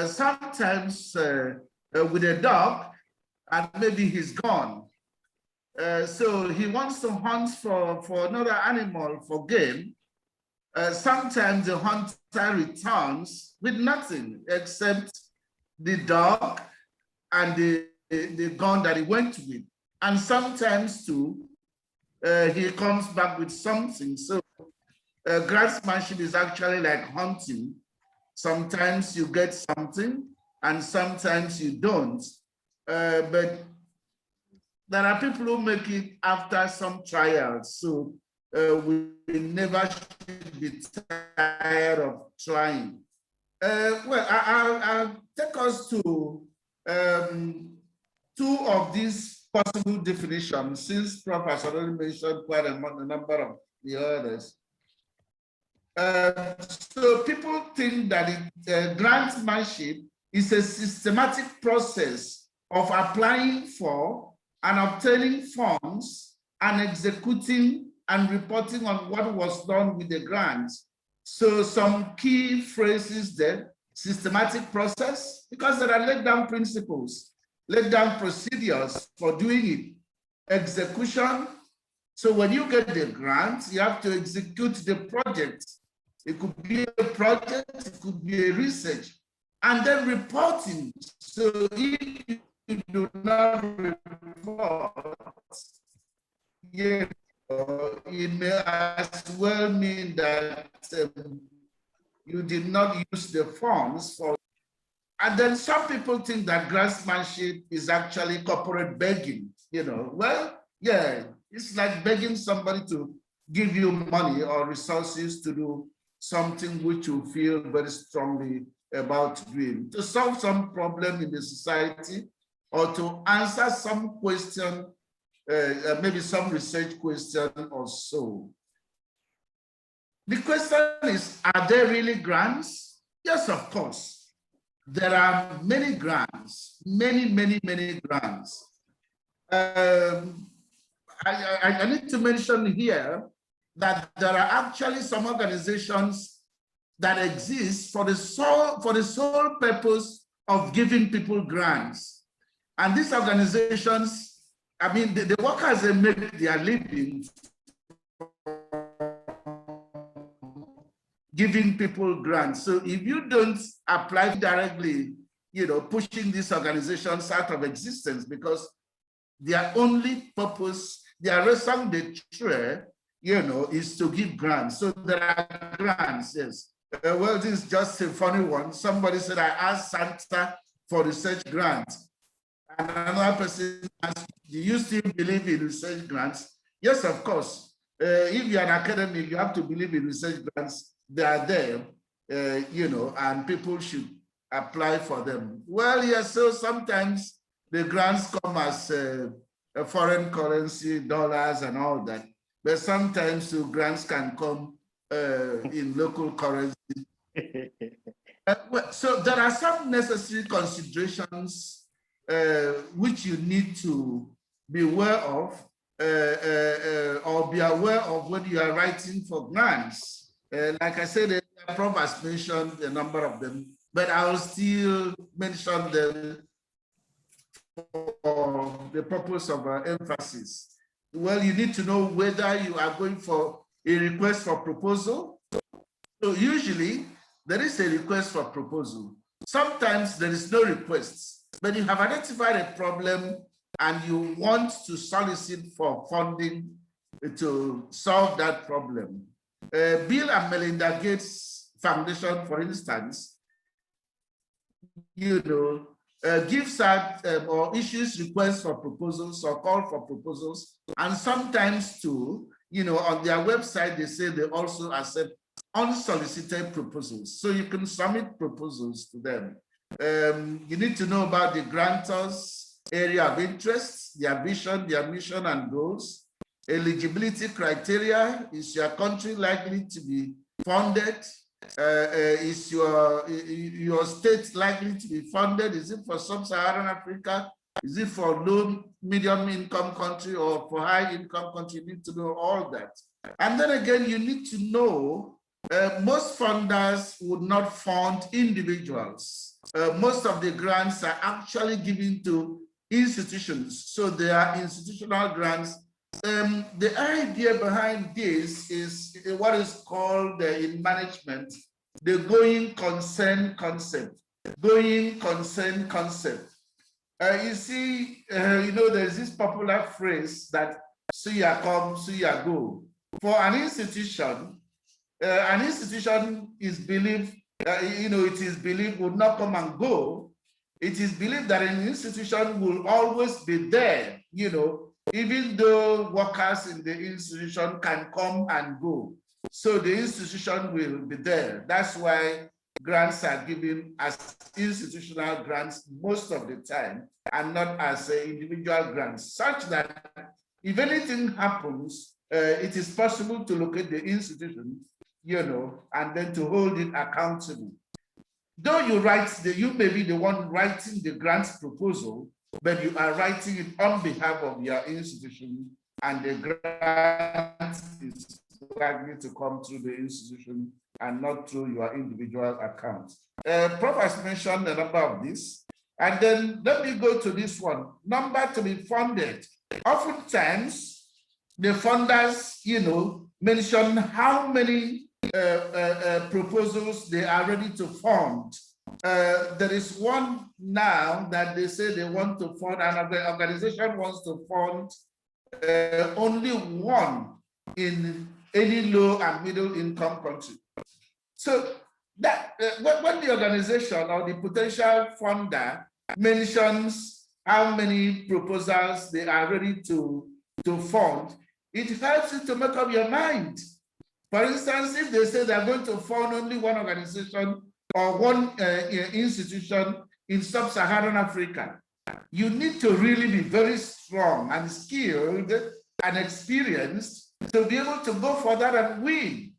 sometimes with a dog, and maybe he's gone. So he wants to hunt for another animal, for game. Sometimes the hunter returns with nothing except the dog and the gun that he went with. And sometimes too, he comes back with something. So grantsmanship is actually like hunting. Sometimes you get something and sometimes you don't. But there are people who make it after some trials. So we never should be tired of trying. Well, I'll take us to two of these possible definitions, since Prof has already mentioned quite a number of the others. So people think that grantsmanship is a systematic process of applying for and obtaining funds and executing and reporting on what was done with the grants. So some key phrases there: systematic process, because there are laid down principles, laid down procedures for doing it. Execution, so when you get the grant, you have to execute the project. It could be a project, it could be a research. And then reporting, so if you do not report, it may as well mean that you did not use the funds for. And then some people think that grantsmanship is actually corporate begging. You know, well, yeah, it's like begging somebody to give you money or resources to do something which you feel very strongly about doing, to solve some problem in the society, or to answer some question, maybe some research question or so. The question is, are there really grants? Yes, of course. There are many grants, many grants. I need to mention here that there are actually some organizations that exist for the sole purpose of giving people grants. And these organizations, I mean, the workers, they make their living giving people grants. So if you don't apply directly, you know, pushing these organizations out of existence, because their only purpose, their raison d'etre, you know, is to give grants. So there are grants, yes. Well, this is just a funny one. Somebody said, I asked Santa for research grants. And another person asked, do you still believe in research grants? Yes, of course. If you're an academic, you have to believe in research grants. They are there, you know, and people should apply for them. Well, yes, so sometimes the grants come as a foreign currency, dollars and all that. But sometimes the grants can come in local currency. So there are some necessary considerations which you need to be aware of or be aware of when you are writing for grants. Like I said, Prof has mentioned a number of them, but I will still mention them for the purpose of emphasis. Well, you need to know whether you are going for a request for proposal. So usually there is a request for proposal. Sometimes there is no requests, but you have identified a problem and you want to solicit for funding to solve that problem. Bill and Melinda Gates Foundation, for instance, gives out or issues requests for proposals or call for proposals, and sometimes too, on their website they say they also accept unsolicited proposals. So you can submit proposals to them. You need to know about the grantors' area of interest, their vision, their mission and goals. Eligibility criteria: is your country likely to be funded? Is your state likely to be funded? Is it for sub-Saharan Africa? Is it for low, medium income country or for high income country? You need to know all that. And then again, you need to know most funders would not fund individuals. Most of the grants are actually given to institutions. So they are institutional grants. The idea behind this is what is called in management, the going concern concept. Going concern concept. You see, there's this popular phrase that suya come, suya go. For an institution is believed, it is believed would not come and go. It is believed that an institution will always be there, even though workers in the institution can come and go. So the institution will be there. That's why grants are given as institutional grants most of the time and not as individual grants, such that if anything happens, it is possible to locate the institution, and then to hold it accountable. Though you may be the one writing the grant proposal, but you are writing it on behalf of your institution, and the grant is likely to come through the institution and not through your individual account. Prof has mentioned a number of this. And then let me go to this one, number to be funded. Oftentimes, the funders, mention how many proposals they are ready to fund. There is one now that they say they want to fund, and the organization wants to fund only one in any low and middle income country. So that when the organization or the potential funder mentions how many proposals they are ready to fund, it helps you to make up your mind. For instance, if they say they're going to fund only one organization or one institution in sub-Saharan Africa, you need to really be very strong and skilled and experienced to be able to go for that and win.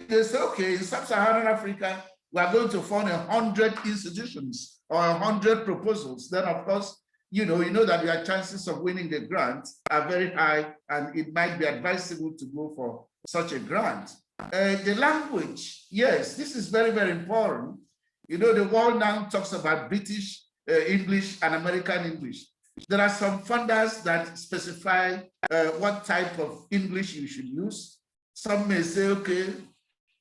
They say, okay, in sub-Saharan Africa, we are going to fund 100 institutions or 100 proposals. Then, of course, you know that your chances of winning the grant are very high, and it might be advisable to go for such a grant. The language, yes, this is very, very important. The world now talks about British English and American English. There are some funders that specify what type of English you should use. Some may say, okay,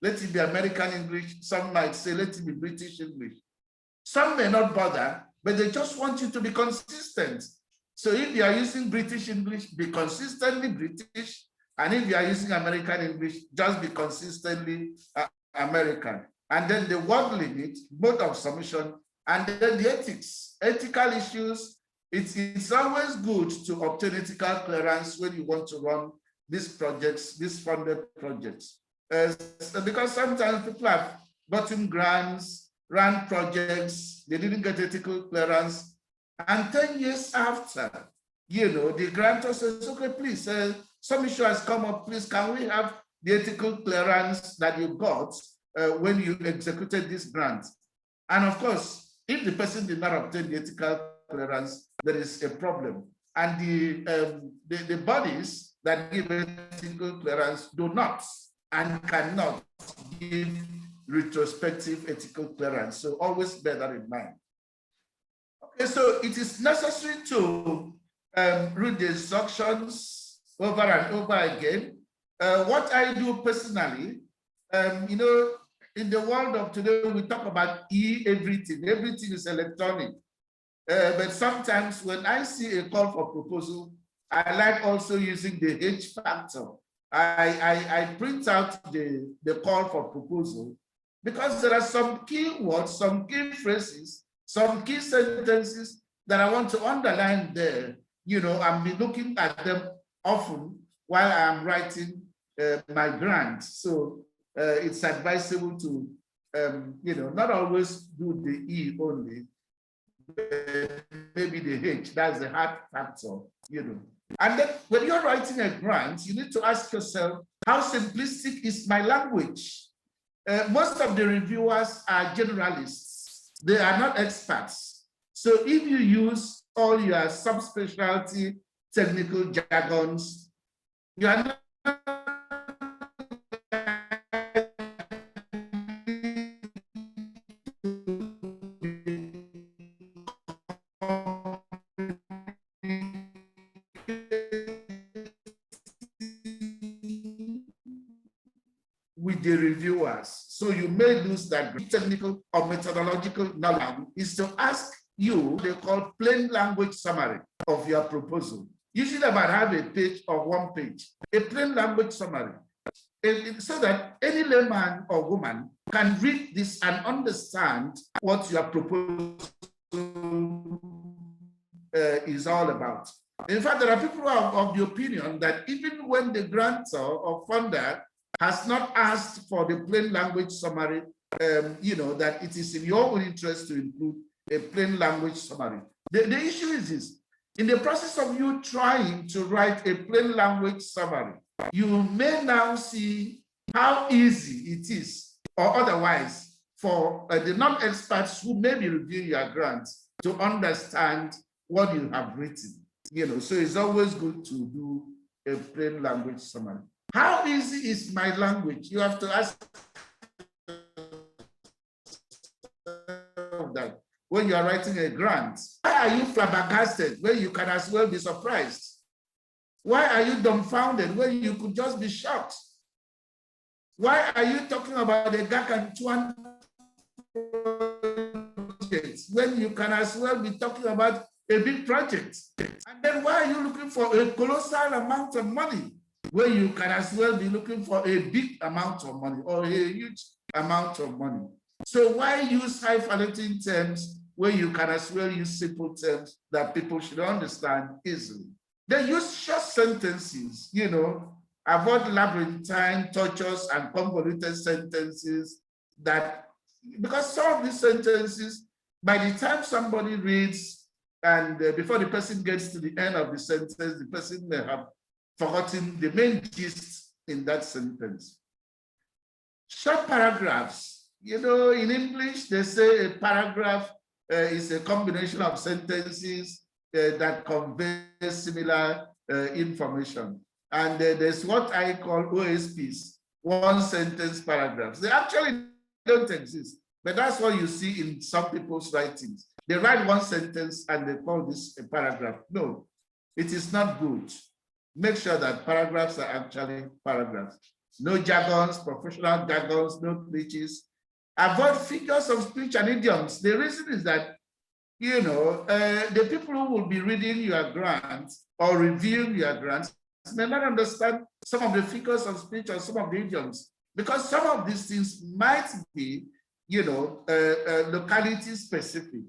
let it be American English. Some might say, let it be British English. Some may not bother, but they just want you to be consistent. So if you are using British English, be consistently British. And if you are using American English, just be consistently American. And then the word limit, mode of submission, and then the ethics, ethical issues. It's always good to obtain ethical clearance when you want to run these projects, these funded projects. Because sometimes people have gotten grants, ran projects, they didn't get ethical clearance. And 10 years after, the grantor says, okay, please, some issue has come up, please, can we have the ethical clearance that you got when you executed this grant? And of course, if the person did not obtain the ethical clearance, there is a problem. And the bodies that give ethical clearance do not. and cannot give retrospective ethical clearance. So always bear that in mind. Okay, so it is necessary to read the instructions over and over again. What I do personally, you know, in the world of today, we talk about everything. Everything is electronic. But sometimes when I see a call for proposal, I like also using the H factor. I print out the call for proposal because there are some key words, some key phrases, some key sentences that I want to underline there, you know, and be looking at them often while I'm writing my grant. So it's advisable to, you know, not always do the E only, maybe the H, that's the hard factor, you know. And then when you're writing a grant, you need to ask yourself, how simplistic is my language? Most of the reviewers are generalists. They are not experts. So if you use all your subspecialty technical jargons, you are not with the reviewers. So you may lose that technical or methodological knowledge. Is to ask you, they call plain language summary of your proposal. You should about have a page or one page, a plain language summary, so that any layman or woman can read this and understand what your proposal is all about. In fact, there are people who are of the opinion that even when the grantor or funder has not asked for the plain language summary, you know, that it is in your own interest to include a plain language summary. The issue is this: in the process of you trying to write a plain language summary, you may now see how easy it is, or otherwise, for the non-experts who may be reviewing your grants to understand what you have written. You know, so it's always good to do a plain language summary. How easy is my language? You have to ask that when you are writing a grant. Why are you flabbergasted when you can as well be surprised? Why are you dumbfounded when you could just be shocked? Why are you talking about the Gargantuan project when you can as well be talking about a big project? And then why are you looking for a colossal amount of money when you can as well be looking for a big amount of money or a huge amount of money? So why use highfalutin terms when you can as well use simple terms that people should understand easily? They use short sentences, you know, avoid labyrinthine, tortuous, and convoluted sentences that, because some of these sentences, by the time somebody reads and before the person gets to the end of the sentence, the person may have forgotten the main gist in that sentence. Short paragraphs, you know, in English, they say a paragraph is a combination of sentences that convey similar information. And there's what I call OSPs, one sentence paragraphs. They actually don't exist, but that's what you see in some people's writings. They write one sentence and they call this a paragraph. No, it is not good. Make sure that paragraphs are actually paragraphs. No jargons, professional jargons, no glitches. Avoid figures of speech and idioms. The reason is that, you know, the people who will be reading your grant or reviewing your grants may not understand some of the figures of speech or some of the idioms, because some of these things might be, you know, locality specific,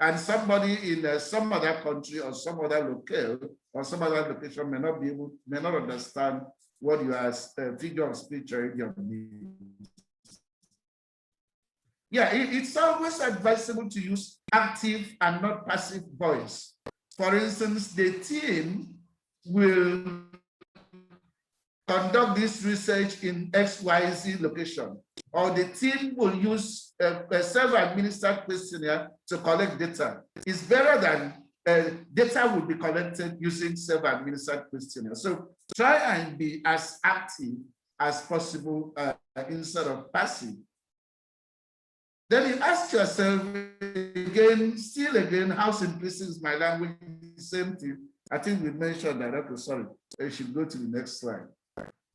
and somebody in some other country or some other locale or some other location may not understand what your figure of speech or idiom means. Yeah, it's always advisable to use active and not passive voice. For instance, the team will conduct this research in XYZ location, or the team will use a self-administered questionnaire to collect data. It's better than data will be collected using self-administered questionnaire. So try and be as active as possible instead of passive. Then you ask yourself again, still again, how simplistic is my language? Same thing. I think we mentioned that. Okay, sorry. I should go to the next slide.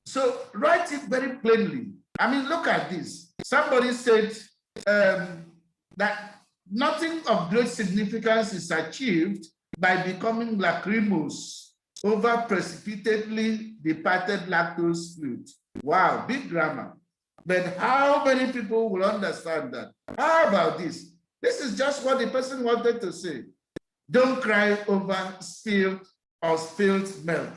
So write it very plainly. I mean, look at this. Somebody said that nothing of great significance is achieved by becoming lachrymose over precipitately departed lactose fluid. Wow, big grammar. But how many people will understand that? How about this? This is just what the person wanted to say. Don't cry over spilled or spilled milk.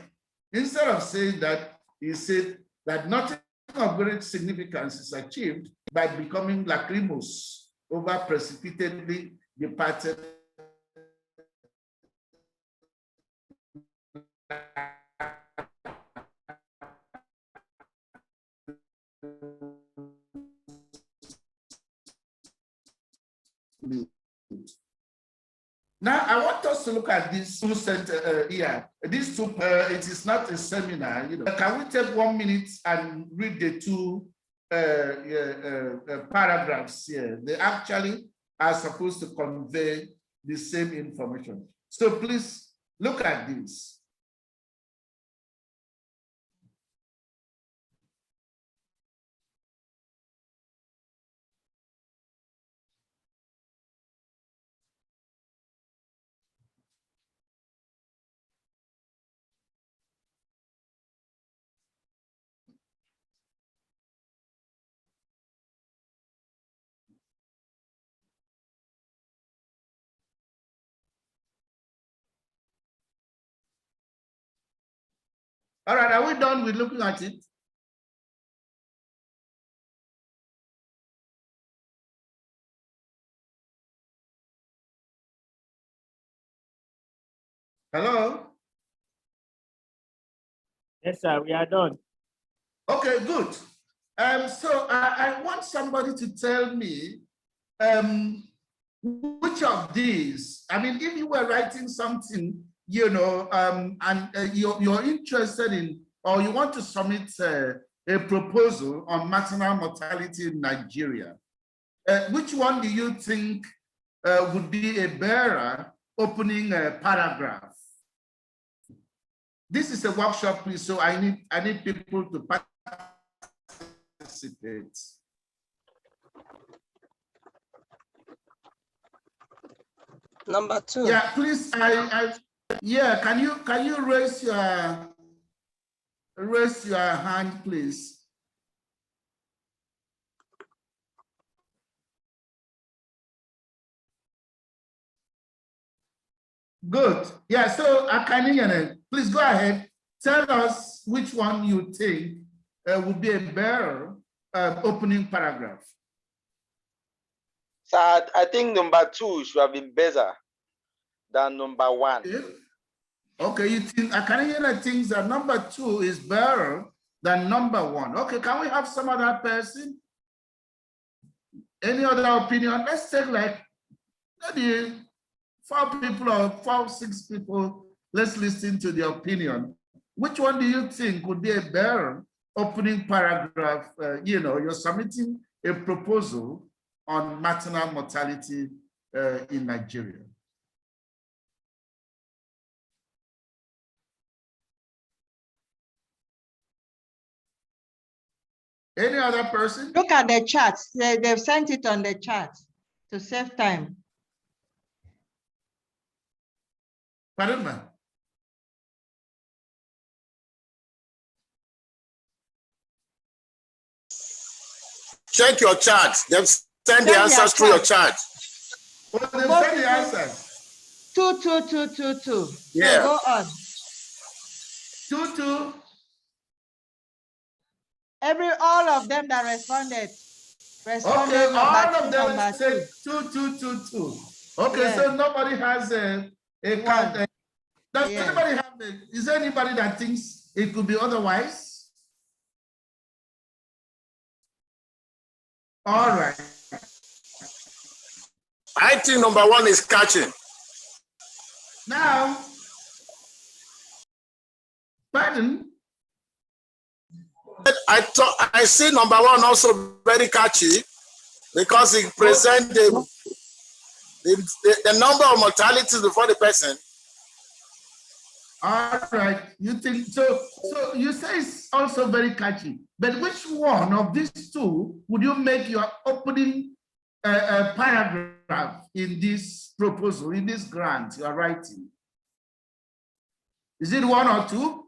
Instead of saying that, he said that nothing of great significance is achieved by becoming lachrymose over precipitately departed Now, I want us to look at these two sentences here. These two, it is not a seminar, you know. Can we take 1 minute and read the two paragraphs here? They actually are supposed to convey the same information. So please look at this. All right, are we done with looking at it? Hello? Yes, sir, we are done. Okay, good. So I want somebody to tell me which of these, I mean, if you were writing something, you know, and you're interested in, or you want to submit a proposal on maternal mortality in Nigeria, which one do you think would be a bearer opening a paragraph? This is a workshop, please, so I need people to participate. Number 2. Yeah, please. Yeah. Can you raise your hand, please? Good. Yeah. So Akaniyan, please go ahead. Tell us which one you think would be a better opening paragraph. So I think number 2 should have been better than number 1. Okay, you think Akaniyan thinks that number 2 is better than number 1. Okay, can we have some other person? Any other opinion? Let's take like maybe 4 people or 5, 6 people. Let's listen to the opinion. Which one do you think would be a better opening paragraph? You know, you're submitting a proposal on maternal mortality in Nigeria. Any other person? Look at the charts. They've sent it on the chat to save time. Pardon me? Check your chart. They've sent the answers through your chart. Well, they've sent the answers. 2, 2, 2, 2, 2. Yeah. So go on. 2, 2. All of them that responded. Okay, all of them number said 2, 2, 2, 2. Okay, yes. so nobody has a count. Does yes. anybody have is there anybody that thinks it could be otherwise? All right. I think number 1 is catching. Now, pardon? I see number one also very catchy because it presents the number of mortalities before the person. All right, you think so? So you say it's also very catchy, but which one of these two would you make your opening paragraph in this proposal, in this grant you are writing? Is it one or two?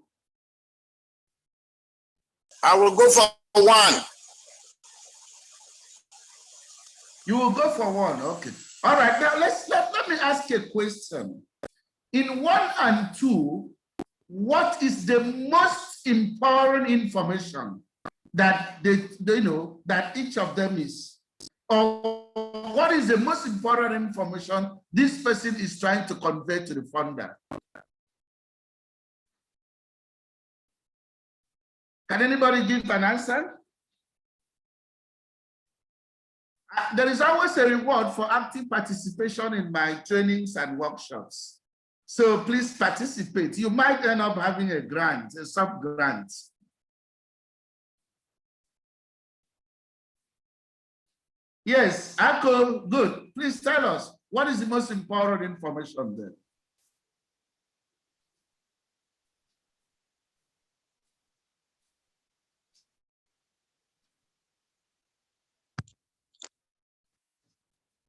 I will go for one. You will go for one, okay. All right, now let me ask you a question. In 1 and 2, what is the most important information that that each of them is? Or what is the most important information this person is trying to convey to the funder? Can anybody give an answer? There is always a reward for active participation in my trainings and workshops. So please participate. You might end up having a grant, a sub-grant. Yes, Akko, good. Please tell us, what is the most important information there?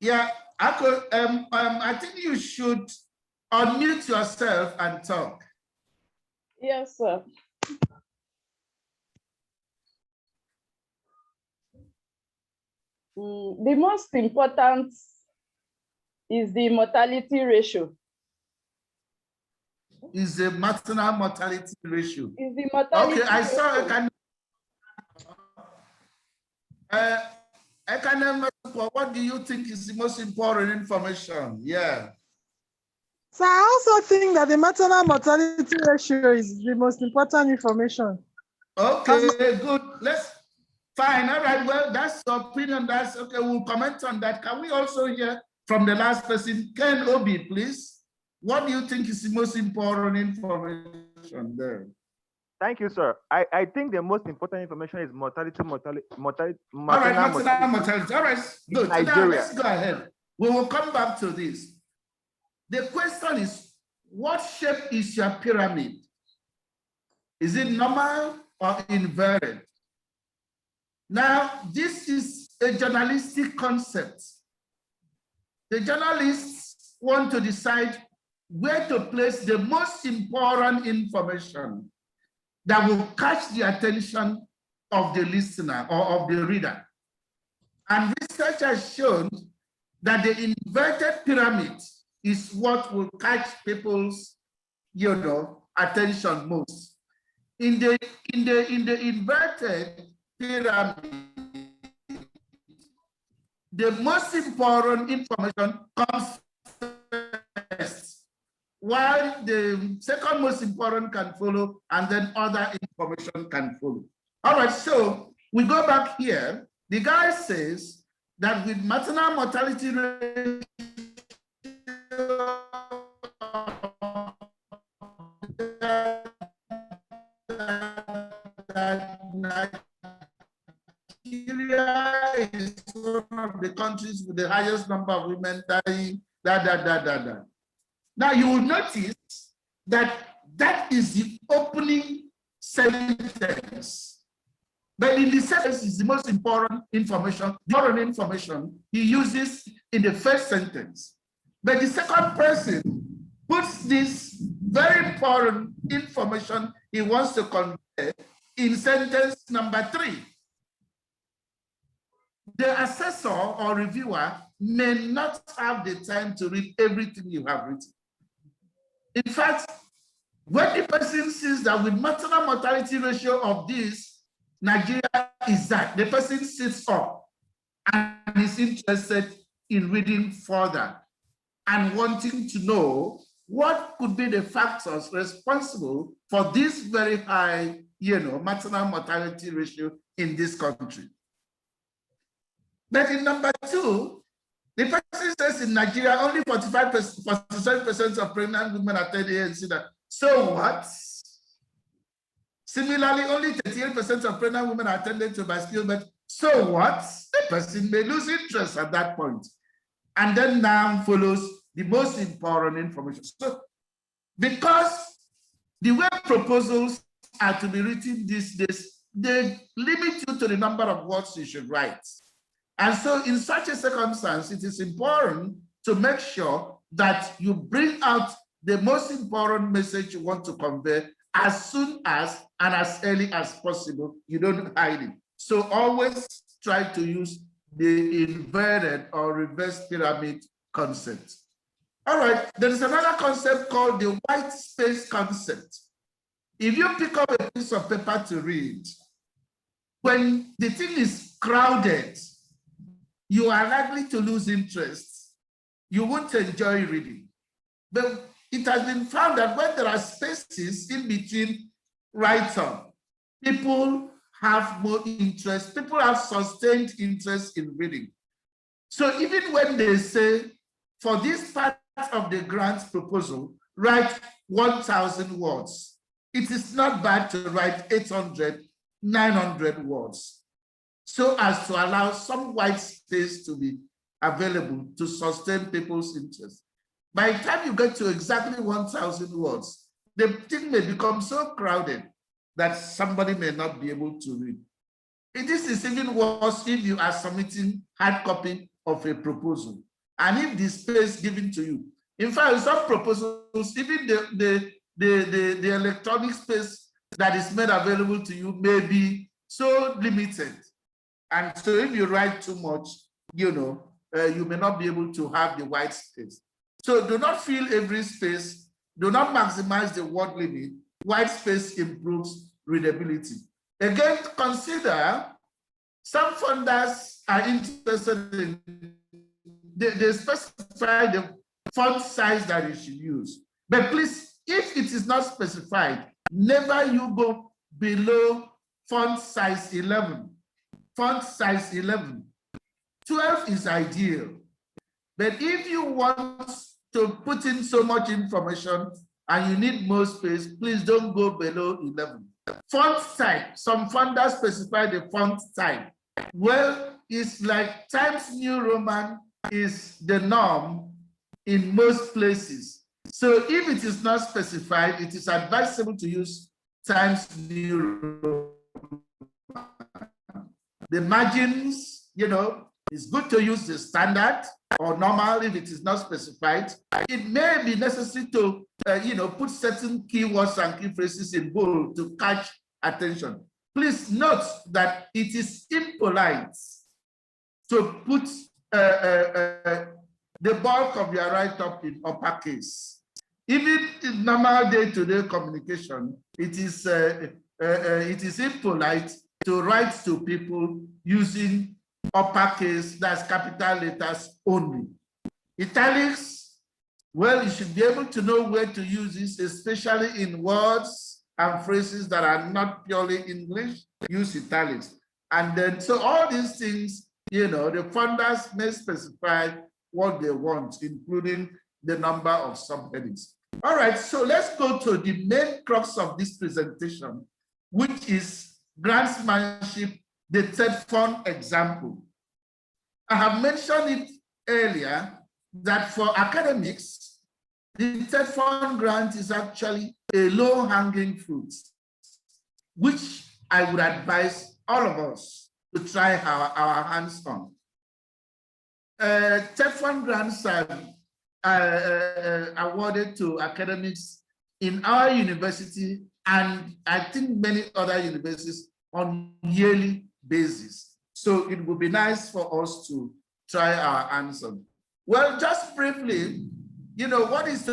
Yeah, Akko, I think you should unmute yourself and talk. Yes, sir. The most important is the mortality ratio. Is the maternal mortality ratio? Is the mortality okay, I saw ratio. What do you think is the most important information? Yeah. So I also think that the maternal mortality ratio is the most important information. Okay, good. Fine. All right. Well, that's your opinion. That's okay. We'll comment on that. Can we also hear from the last person, Ken Obi, please? What do you think is the most important information there? Thank you, sir. I think the most important information is mortality. All right, maternal mortality. All right, good. Now let's go ahead. We will come back to this. The question is, what shape is your pyramid? Is it normal or inverted? Now, this is a journalistic concept. The journalists want to decide where to place the most important information that will catch the attention of the listener or of the reader. And research has shown that the inverted pyramid is what will catch people's, attention most. In the inverted pyramid, the most important information comes first, while the second most important can follow, and then other information can follow. All right, so we go back here. The guy says that with maternal mortality rate Nigeria is one of the countries with the highest number of women dying, Now you will notice that that is the opening sentence. But in the sentence is the most important information. The important information he uses in the first sentence. But the second person puts this very important information he wants to convey in sentence number 3. The assessor or reviewer may not have the time to read everything you have written. In fact, when the person sees that with maternal mortality ratio of this, Nigeria is that, the person sits up and is interested in reading further and wanting to know what could be the factors responsible for this very high, maternal mortality ratio in this country. But in number 2, the person says in Nigeria, only 47% of pregnant women are 30 years. So what? Similarly, only 38% of pregnant women are attended to by skilled birth. So what? The person may lose interest at that point. And then now follows the most important information. So because the way proposals are to be written these days, they limit you to the number of words you should write. And so in such a circumstance, it is important to make sure that you bring out the most important message you want to convey as soon as and as early as possible. You don't hide it. So always try to use the inverted or reverse pyramid concept. All right, there is another concept called the white space concept. If you pick up a piece of paper to read, when the thing is crowded, you are likely to lose interest. You won't enjoy reading. But it has been found that when there are spaces in between write-up, people have more interest, people have sustained interest in reading. So even when they say, for this part of the grant proposal, write 1,000 words, it is not bad to write 800, 900 words, so as to allow some white space to be available to sustain people's interest. By the time you get to exactly 1,000 words, the thing may become so crowded that somebody may not be able to read. And this is even worse if you are submitting hard copy of a proposal, and if the space given to you. In fact, some proposals, even the electronic space that is made available to you may be so limited. And so if you write too much, you may not be able to have the white space. So do not fill every space. Do not maximize the word limit. White space improves readability. Again, consider some funders are interested in, they specify the font size that you should use. But please, if it is not specified, never you go below font size 11. Font size 11. 12 is ideal. But if you want to put in so much information and you need more space, please don't go below 11. Font type, some funders specify the font type. Well, it's like Times New Roman is the norm in most places. So if it is not specified, it is advisable to use Times New Roman. The margins, it's good to use the standard or normal if it is not specified. It may be necessary to, put certain keywords and key phrases in bold to catch attention. Please note that it is impolite to put the bulk of your write-up in uppercase. Even in normal day-to-day communication, it is impolite to write to people using uppercase, that's capital letters only. Italics, well, you should be able to know where to use this, especially in words and phrases that are not purely English. Use italics. And then, so all these things, the funders may specify what they want, including the number of subheadings. All right, so let's go to the main crux of this presentation, which is grantsmanship, the third fund example. I have mentioned it earlier that for academics, the third fund grant is actually a low-hanging fruit, which I would advise all of us to try our hands on. Third fund grants are awarded to academics in our university and I think many other universities on yearly basis. So it would be nice for us to try our hands on. Well, just briefly, what is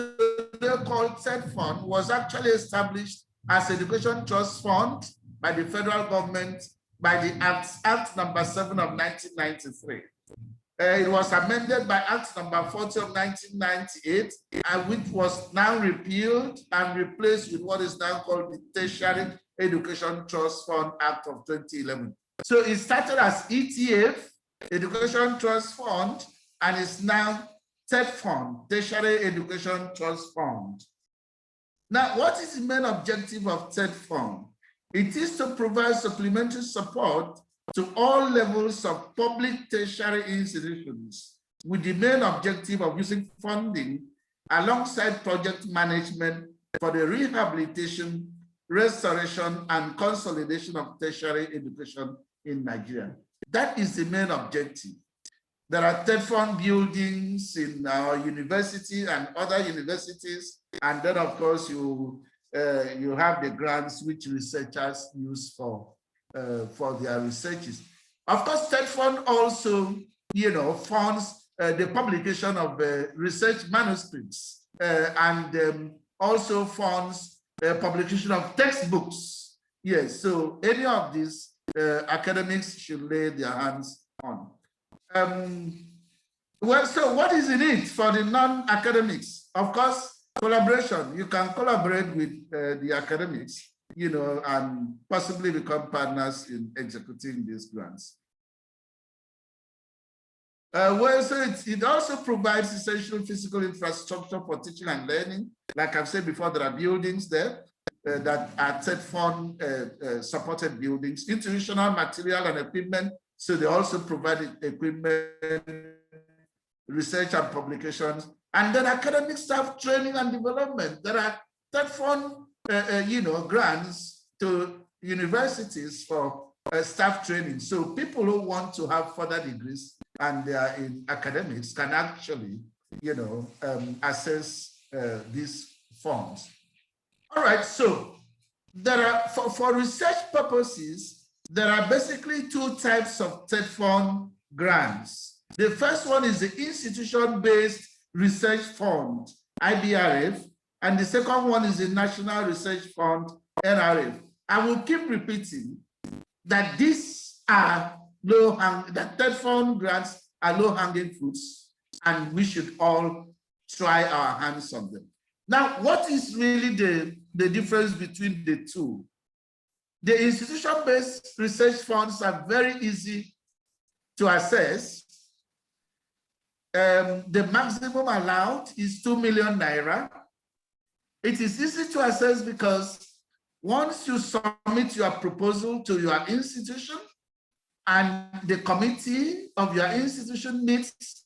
called third fund was actually established as Education Trust Fund by the federal government by the Act number 7 of 1993. It was amended by Act number 40 of 1998, which was now repealed and replaced with what is now called the Tertiary Education Trust Fund Act of 2011. So it started as ETF, Education Trust Fund, and is now third fund, Tertiary Education Trust Fund. Now, what is the main objective of third fund? It is to provide supplementary support to all levels of public tertiary institutions with the main objective of using funding alongside project management for the rehabilitation, restoration, and consolidation of tertiary education in Nigeria. That is the main objective. There are TED Fund buildings in our university and other universities, and then of course you have the grants which researchers use for their researches. Of course, TED Fund also, funds the publication of research manuscripts and also funds publication of textbooks. Yes, so any of these academics should lay their hands on. Well, so what is in it for the non-academics? Of course, collaboration. You can collaborate with the academics, and possibly become partners in executing these grants. Well, so it also provides essential physical infrastructure for teaching and learning. Like I've said before, there are buildings there that are TED Fund supported buildings, institutional material and equipment. So they also provide equipment, research and publications, and then academic staff training and development. There are TED Fund, grants to universities for staff training. So people who want to have further degrees and they are in academics can actually, access these funds. All right, so there are, for research purposes, there are basically two types of TED Fund grants. The first one is the institution-based research fund, IBRF, and the second one is the National Research Fund, NRF. I will keep repeating that these are that TED Fund grants are low-hanging fruits, and we should all try our hands on them. Now, what is really the difference between the two? The institution-based research funds are very easy to access. The maximum allowed is 2 million naira. It is easy to access because once you submit your proposal to your institution and the committee of your institution meets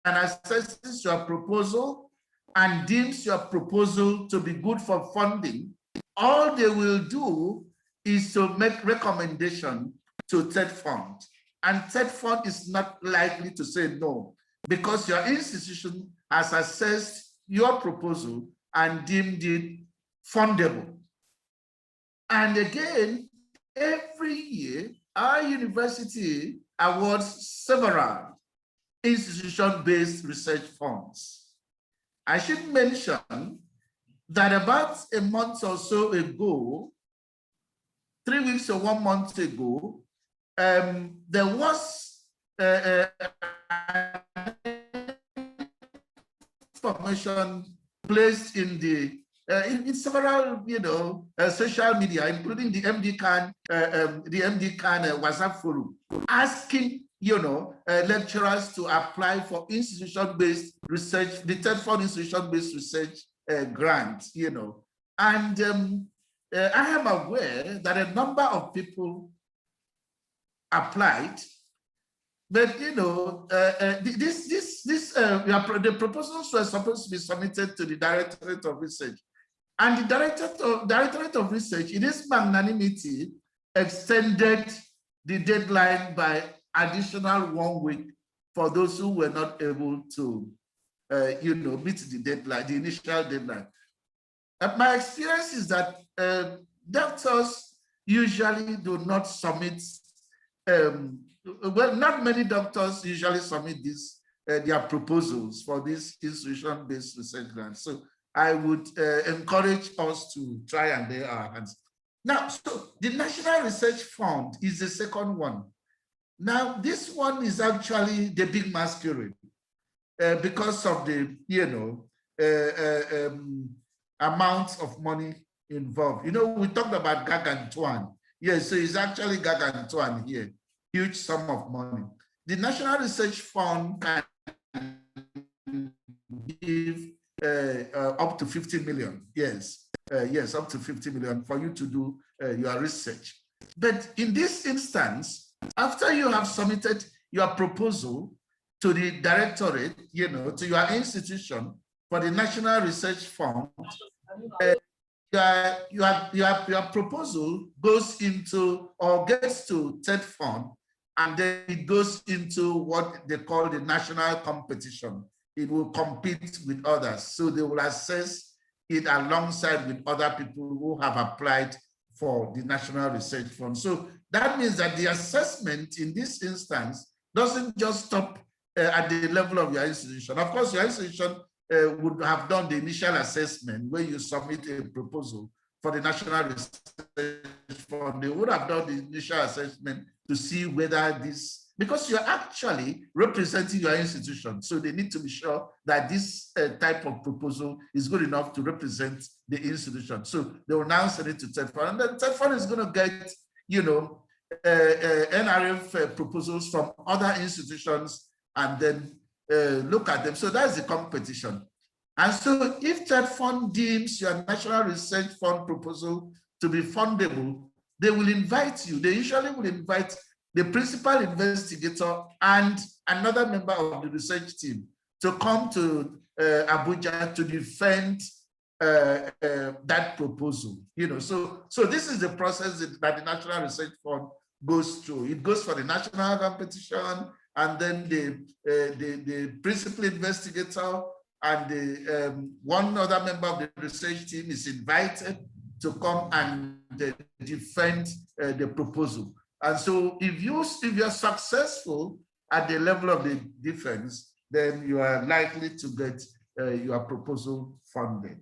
and assesses your proposal and deems your proposal to be good for funding, all they will do is to make recommendation to TED Fund. And TED Fund is not likely to say no, because your institution has assessed your proposal and deemed it fundable. And again, every year, our university awards several institution-based research funds. I should mention that about a month or so ago, 3 weeks or 1 month ago, there was information placed in the in several social media, including the MD Khan WhatsApp forum, asking lecturers to apply for institution-based research, the TED Fund institution-based research grant. And I am aware that a number of people applied, but the proposals were supposed to be submitted to the Directorate of Research, and the Directorate of Research, in its magnanimity, extended the deadline by additional 1 week for those who were not able to, meet the deadline, the initial deadline. My experience is that doctors usually do not submit. Well, not many doctors usually submit their proposals for this institution-based research grant. So I would encourage us to try and lay our hands. Now, so the National Research Fund is the second one. Now, this one is actually the big masquerade because of the, amount of money involved. We talked about Gargantuan. Yes, so it's actually Gargantuan here, huge sum of money. The National Research Fund can give up to 50 million, yes, yes, up to 50 million for you to do your research. But in this instance, after you have submitted your proposal to the directorate, to your institution for the National Research Fund, your proposal goes into or gets to third fund, and then it goes into what they call the national competition. It will compete with others. So they will assess it alongside with other people who have applied for the National Research Fund. So that means that the assessment in this instance doesn't just stop at the level of your institution. Of course, your institution would have done the initial assessment where you submit a proposal for the National Research Fund. They would have done the initial assessment to see whether this, because you're actually representing your institution, so they need to be sure that this type of proposal is good enough to represent the institution. So they will now send it to third fund, and then third fund is going to get, NRF proposals from other institutions and then look at them. So that's the competition. And so if third fund deems your National Research Fund proposal to be fundable, they will invite you. They usually will invite the principal investigator and another member of the research team to come to Abuja to defend that proposal. So this is the process that the National Research Fund goes through. It goes for the national competition, and then the principal investigator and the one other member of the research team is invited to come and defend the proposal. And so if you're successful at the level of the defense, then you are likely to get your proposal funded.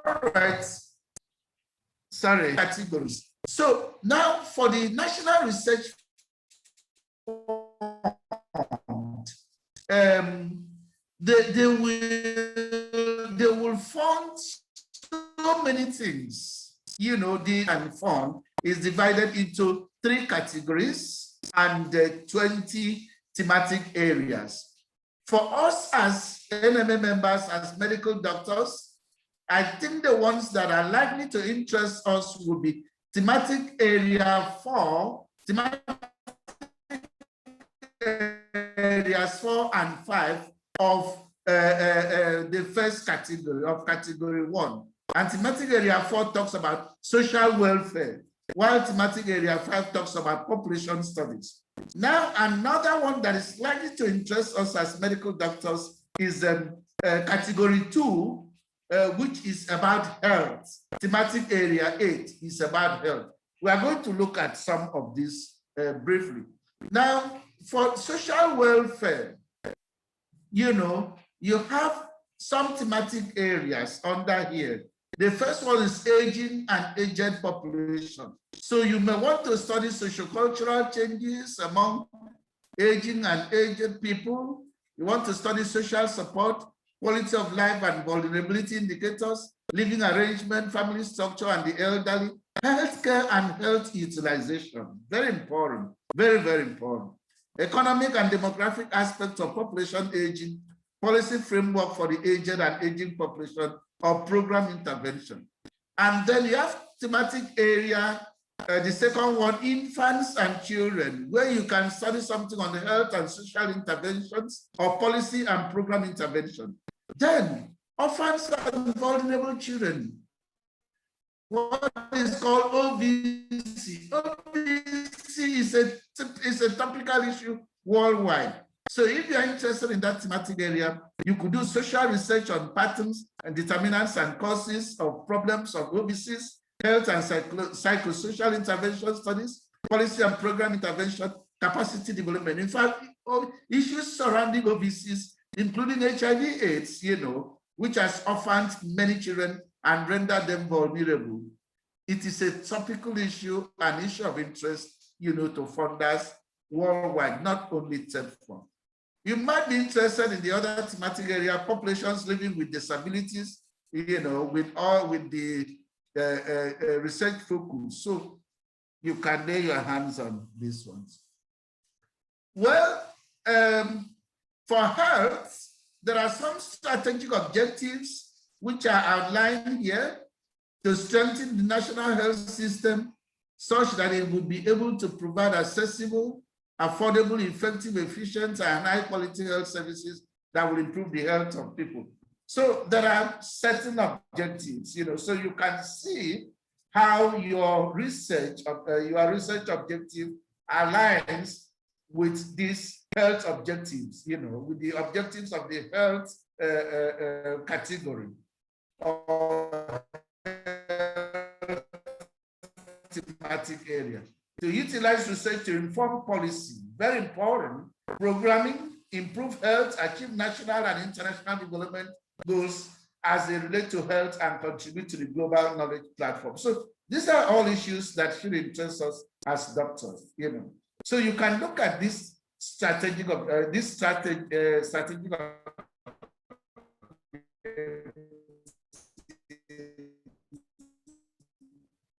All right. Sorry, categories. So now for the National Research Fund, they will fund so many things. The fund is divided into 3 categories and 20 thematic areas. For us as NMA members, as medical doctors, I think the ones that are likely to interest us will be thematic area 4, areas 4 and 5 of the first category, of category 1. And thematic area 4 talks about social welfare, while thematic area 5 talks about population studies. Now, another one that is likely to interest us as medical doctors is category 2, which is about health. Thematic area 8 is about health. We are going to look at some of these briefly. Now, for social welfare, you have some thematic areas under here. The first one is aging and aged population. So you may want to study sociocultural changes among aging and aged people. You want to study social support, quality of life and vulnerability indicators, living arrangement, family structure and the elderly, healthcare and health utilization. Very important, very, very important. Economic and demographic aspects of population aging, policy framework for the aged and aging population, or program intervention. And then you have thematic area, the second one, infants and children, where you can study something on the health and social interventions or policy and program intervention. Then orphans and vulnerable children, what is called OVC. OVC is a topical issue worldwide. So if you're interested in that thematic area, you could do social research on patterns and determinants and causes of problems of OVCs, health and psychosocial intervention studies, policy and program intervention, capacity development. In fact, issues surrounding OVCs, including HIV/AIDS, which has orphaned many children and rendered them vulnerable. It is a topical issue, an issue of interest, to funders worldwide, not only third fund. You might be interested in the other thematic area, populations living with disabilities, with the research focus. So you can lay your hands on these ones. Well, For health, there are some strategic objectives which are outlined here to strengthen the national health system such that it would be able to provide accessible, affordable, effective, efficient, and high-quality health services that will improve the health of people. So there are certain objectives, so you can see how your research objective aligns with these health objectives, with the objectives of the health category or thematic area. To utilize research to inform policy, very important, programming, improve health, achieve national and international development goals as they relate to health and contribute to the global knowledge platform. So these are all issues that should interest us as doctors, So you can look at this strategic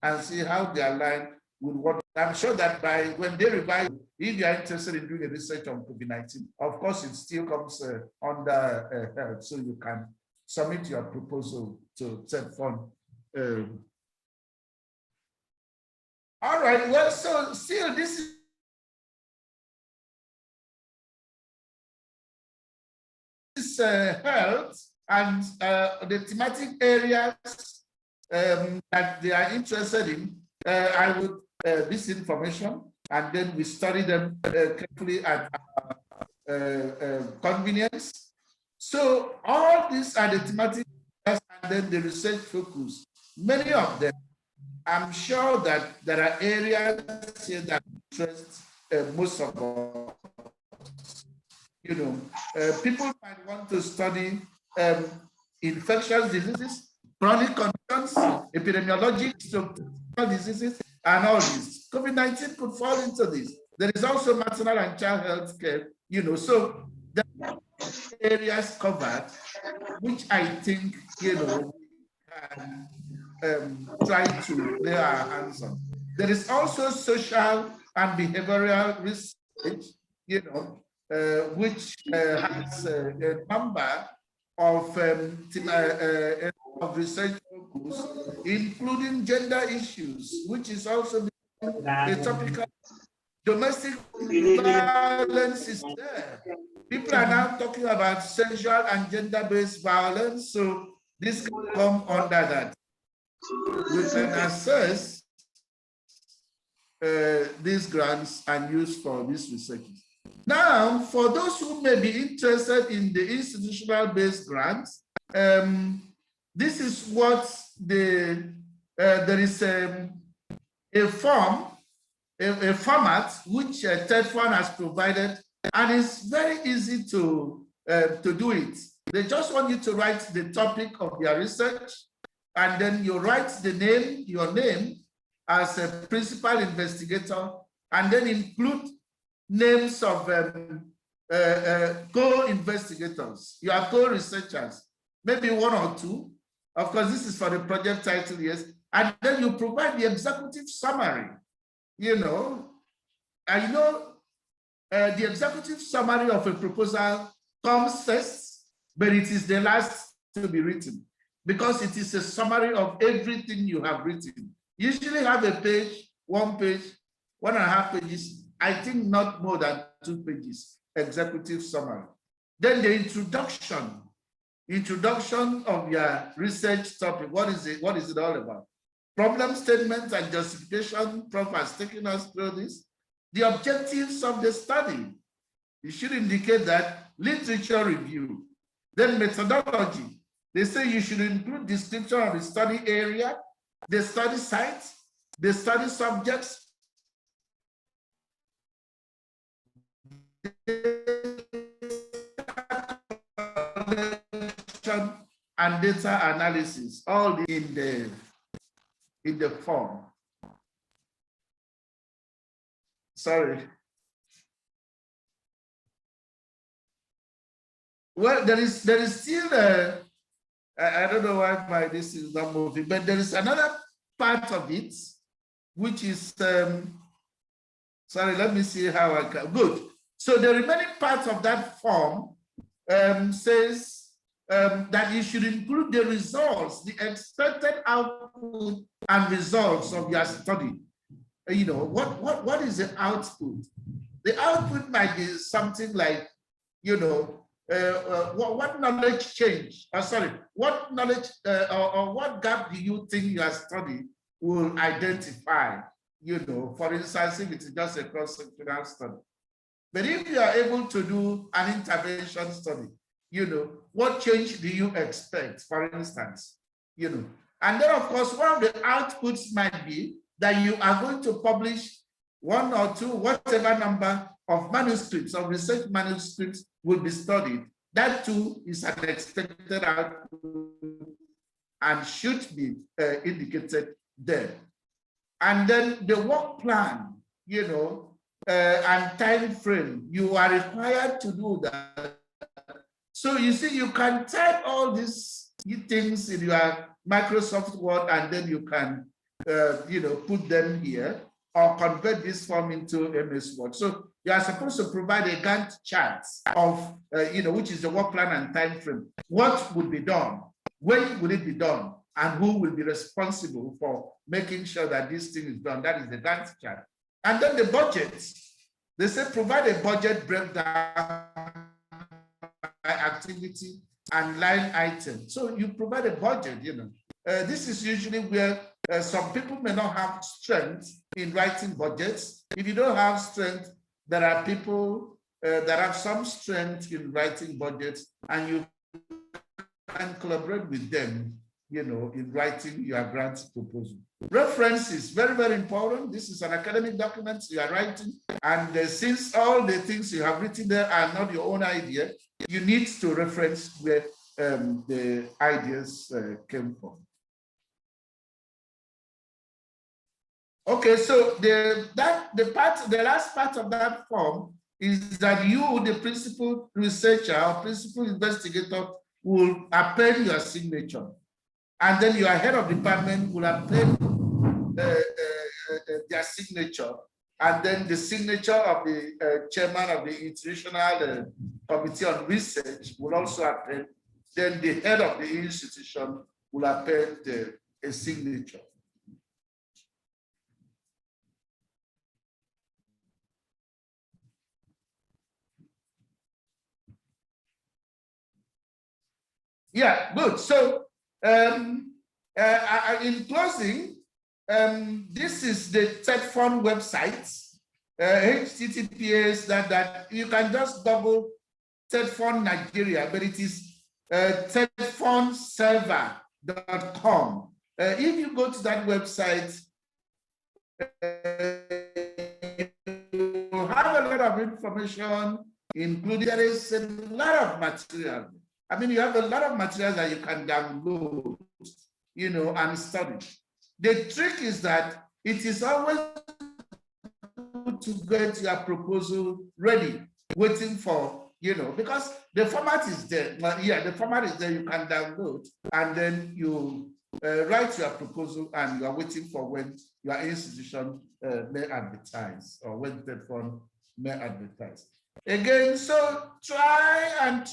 and see how they align with what I'm sure that when they revise, if you are interested in doing a research on COVID-19, of course, it still comes under health, so you can submit your proposal to fund. All right, well, so still this is health and the thematic areas that they are interested in. I would this information, and then we study them carefully at convenience. So all these are the thematic areas and then the research focus. Many of them, I'm sure that there are areas here that interest most of us. People might want to study infectious diseases, chronic conditions, epidemiologic diseases, and all this. COVID-19 could fall into this. There is also maternal and child health care, so there are areas covered, which I think, we can try to lay our hands on. There is also social and behavioral research, which has a number of research focus, including gender issues, which is also a topical. Domestic violence is there. People are now talking about sexual and gender-based violence, so this can come under that. We can assess these grants and use for this research. Now, for those who may be interested in the institutional-based grants, this is what there is a format which Third Fund has provided, and it's very easy to do it. They just want you to write the topic of your research, and then you write your name as a principal investigator, and then include names of co-investigators, your co-researchers, maybe one or two. Of course, this is for the project title, yes. And then you provide the executive summary, the executive summary of a proposal comes first, but it is the last to be written because it is a summary of everything you have written. Usually have a page, 1 page, 1.5 pages, I think not more than 2 pages, executive summary. Then the introduction of your research topic. What is it all about? Problem statement and justification. Prof has taken us through this. The objectives of the study. You should indicate that. Literature review. Then methodology. They say you should include description of the study area, the study site, the study subjects, and data analysis, all in the form. Sorry. Well, there is still I don't know why this is not moving, but there is another part of it, which is sorry, let me see how I can. Good. So the remaining part of that form says that you should include the results, the expected output and results of your study. You know, what is the output? The output might be something like, you know, what knowledge change, what knowledge or what gap do you think your study will identify? You know, for instance, if it's just a cross-sectional study. But if you are able to do an intervention study, you know, what change do you expect, for instance? You know, and then of course, one of the outputs might be that you are going to publish 1 or 2, whatever number of manuscripts, of research manuscripts will be studied. That too is an expected output and should be indicated there. And then the work plan, you know, and time frame, you are required to do that. So you see, you can type all these things in your Microsoft Word, and then you can, you know, put them here or convert this form into MS Word. So you are supposed to provide a Gantt chart of, you know, which is the work plan and time frame. What would be done? When will it be done? And who will be responsible for making sure that this thing is done? That is the Gantt chart. And then the budget. They say provide a budget breakdown by activity and line item. So you provide a budget, you know. This is usually where some people may not have strength in writing budgets. If you don't have strength, there are people that have some strength in writing budgets, and you can collaborate with them, you know, in writing your grant proposal. References, very, very important. This is an academic document you are writing, and since all the things you have written there are not your own idea, you need to reference where the ideas came from. Okay, so the last part of that form is that you, the principal researcher or principal investigator, will append your signature, and then your head of department will append their signature, and then the signature of the chairman of the institutional committee on research will also append. Then the head of the institution will append a signature. Yeah, good. So in closing, this is the TEDFund website, HTTPS, that you can just double TEDFund Nigeria, but it is TEDFundserver.com. If you go to that website, you have a lot of information, including there is a lot of material. I mean, you have a lot of materials that you can download, you know, and study. The trick is that it is always good to get your proposal ready, waiting for, you know, because the format is there. Yeah, the format is there, you can download, and then you write your proposal, and you are waiting for when your institution may advertise, or when TEDFund may advertise. Again, so try and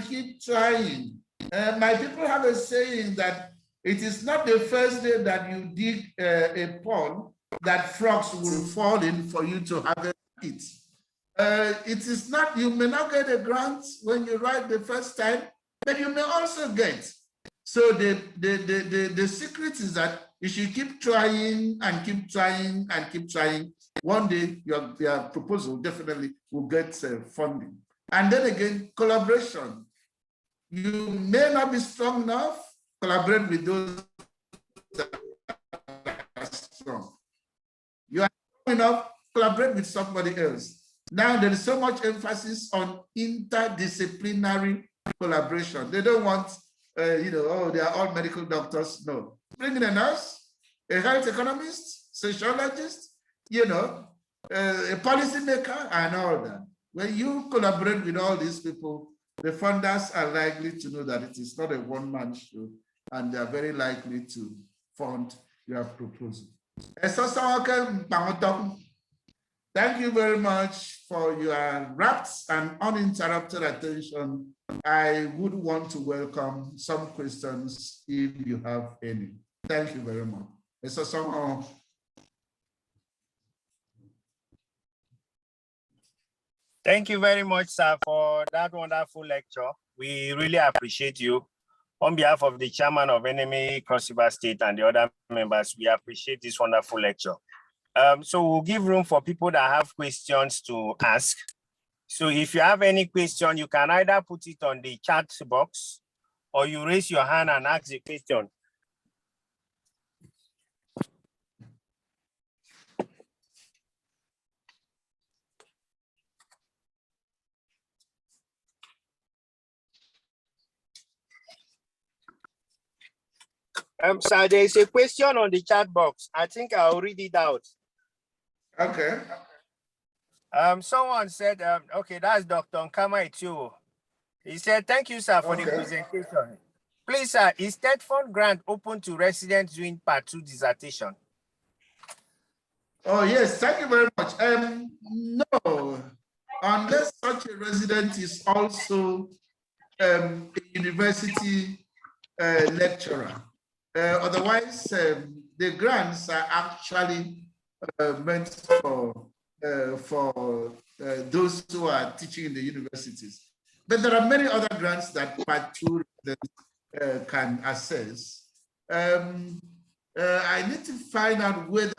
keep trying. My people have a saying that it is not the first day that you dig a pond that frogs will fall in for you to have it. It is not, you may not get a grant when you write the first time, but you may also get. So the secret is that you should keep trying and keep trying and keep trying. One day your proposal definitely will get funding. And then again, collaboration. You may not be strong enough, collaborate with those that are strong. You are strong enough, collaborate with somebody else. Now there is so much emphasis on interdisciplinary collaboration. They don't want, you know, oh, they are all medical doctors. No. Bring in a nurse, a health economist, sociologist, you know, a policymaker, and all that. When you collaborate with all these people, the funders are likely to know that it is not a one-man show, and they are very likely to fund your proposal. Thank you very much for your rapt and uninterrupted attention. I would want to welcome some questions if you have any. Thank you very much. Mr. Song. Thank you very much, sir, for that wonderful lecture. We really appreciate you. On behalf of the chairman of NMA Cross River State and the other members, we appreciate this wonderful lecture. So we'll give room for people that have questions to ask. So if you have any question, you can either put it on the chat box or you raise your hand and ask the question. Sir, there is a question on the chat box. I think I'll read it out. Okay. Someone said, okay, that's Dr. Nkama Etuo. He said, thank you, sir, for the presentation. Please, sir, is TED Fund grant open to residents doing Part 2 dissertation? Oh, yes, thank you very much. No, unless such a resident is also a university lecturer. Otherwise, the grants are actually meant for those who are teaching in the universities. But there are many other grants that Part 2 can access. I need to find out whether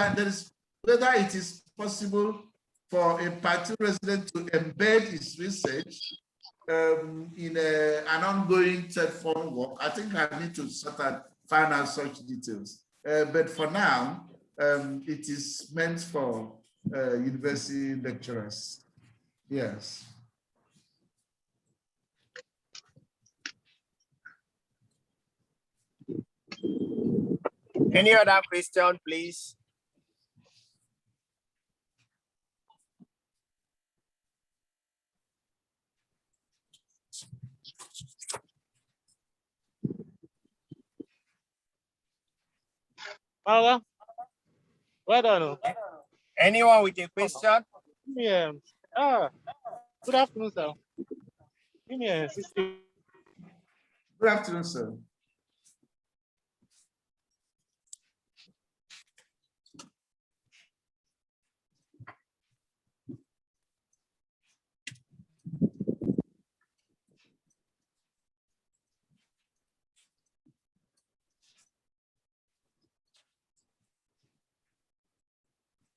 it is possible for a Part 2 resident to embed his research in an ongoing TED Fund work. I think I need to find out such details. But for now, it is meant for university lecturers. Yes. Any other question, please? Well done. Anyone with a question? Yeah. Good afternoon, sir. Give me a system. Good afternoon, sir.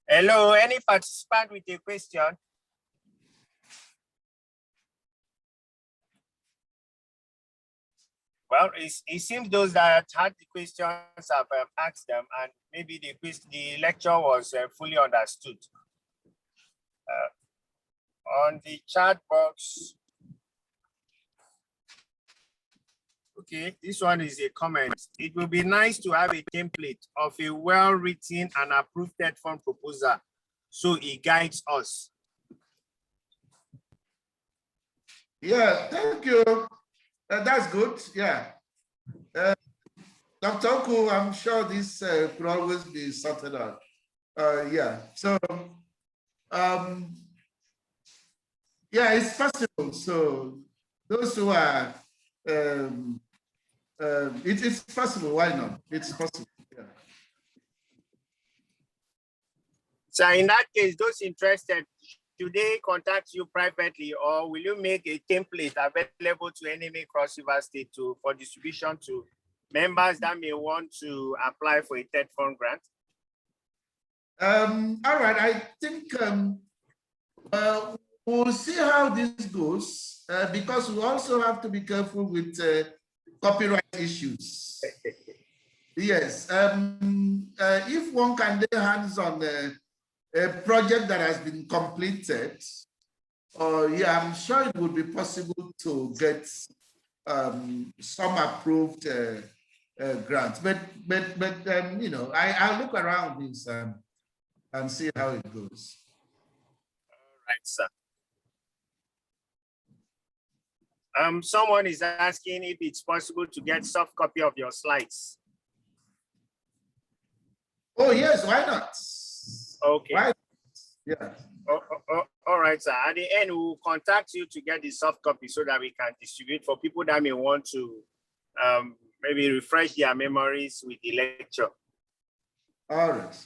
Hello, any participant with a question? Well, it seems those that had the questions have asked them, and maybe the lecture was fully understood. On the chat box, okay, this one is a comment. It will be nice to have a template of a well-written and approved TED Fund proposal, so it guides us. Yeah, thank you. That's good. Yeah. Dr. Oku, I'm sure this could always be sorted out. Yeah. So, yeah, it's possible. So, those who are, it's possible. Why not? It's possible. Yeah. So, in that case, those interested, should they contact you privately, or will you make a template available to NMA Cross River State for distribution to members that may want to apply for a TED Fund grant? All right, I think we'll see how this goes because we also have to be careful with copyright issues. Yes, if one can lay hands on a project that has been completed, yeah, I'm sure it would be possible to get some approved grants. But you know, I'll look around this and see how it goes. All right, sir. Someone is asking if it's possible to get soft copy of your slides. Oh yes, why not? Okay. Why? Yeah. All right, sir. At the end, we'll contact you to get the soft copy so that we can distribute for people that may want to maybe refresh their memories with the lecture. All right.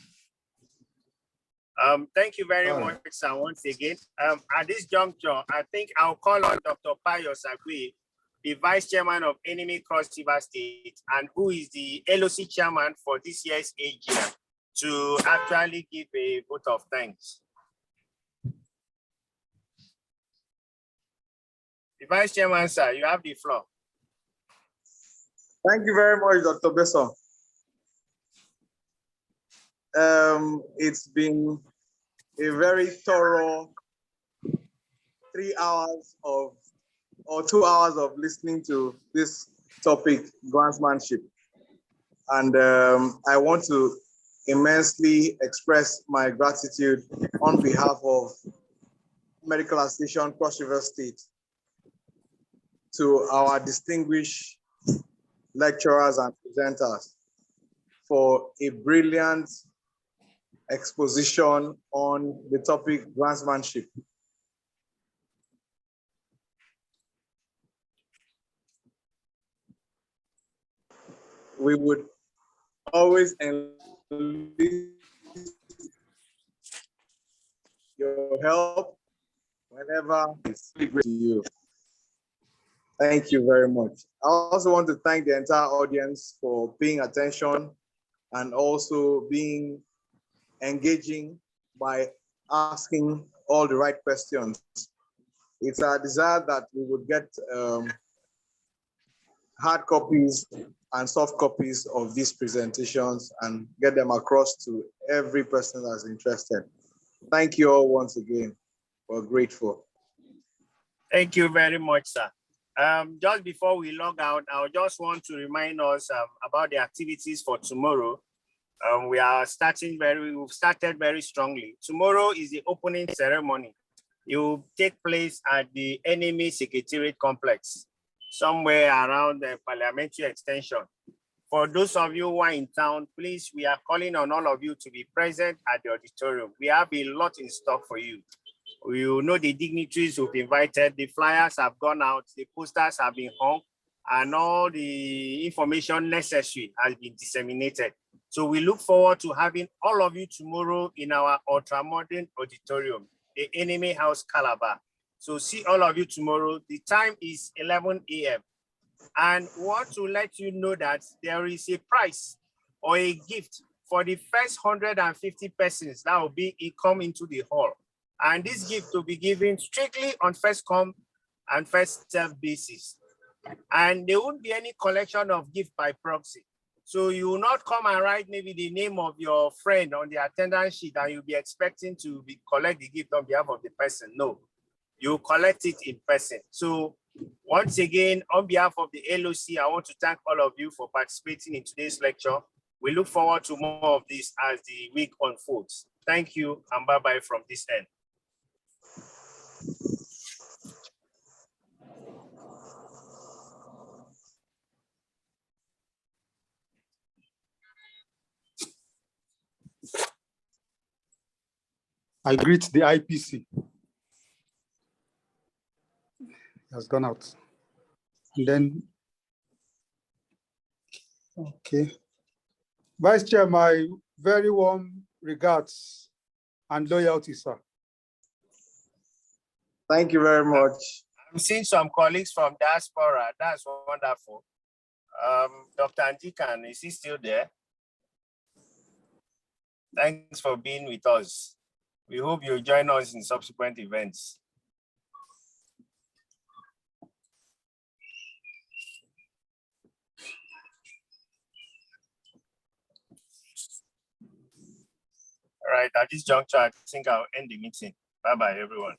Thank you very much, sir, once again. At this juncture, I think I'll call on Dr. Payo Sagwe, the Vice Chairman of NMA Cross River State, and who is the LOC Chairman for this year's AGM, to actually give a vote of thanks. The Vice Chairman, sir, you have the floor. Thank you very much, Dr. Besson. It's been a very thorough 3 hours or 2 hours of listening to this topic, grantsmanship. And I want to immensely express my gratitude on behalf of Medical Association Cross River State to our distinguished lecturers and presenters for a brilliant exposition on the topic grantsmanship. We would always enlist your help whenever it's to you. Thank you very much. I also want to thank the entire audience for paying attention and also being engaging by asking all the right questions. It's our desire that we would get hard copies and soft copies of these presentations and get them across to every person that's interested. Thank you all once again. We're grateful. Thank you very much, sir. Just before we log out, I just want to remind us about the activities for tomorrow. We've started very strongly. Tomorrow is the opening ceremony. It will take place at the NMA Secretariat Complex, somewhere around the Parliamentary Extension. For those of you who are in town, please, we are calling on all of you to be present at the auditorium. We have a lot in stock for you. You know the dignitaries who've invited, the flyers have gone out, the posters have been hung, and all the information necessary has been disseminated. So we look forward to having all of you tomorrow in our ultramodern auditorium, the NMA House Calabar. So see all of you tomorrow. The time is 11 a.m. And we want to let you know that there is a prize or a gift for the first 150 persons that will come into the hall. And this gift will be given strictly on first come and first served basis. And there won't be any collection of gift by proxy. So you will not come and write maybe the name of your friend on the attendance sheet and you'll be expecting to collect the gift on behalf of the person. No, you collect it in person. So once again, on behalf of the LOC, I want to thank all of you for participating in today's lecture. We look forward to more of this as the week unfolds. Thank you and bye-bye from this end. I greet the IPC. He has gone out. And then, okay. Vice Chair, my very warm regards and loyalty, sir. Thank you very much. I'm seeing some colleagues from diaspora. That's wonderful. Dr. Anjikan, is he still there? Thanks for being with us. We hope you'll join us in subsequent events. All right, at this juncture, I think I'll end the meeting. Bye-bye, everyone.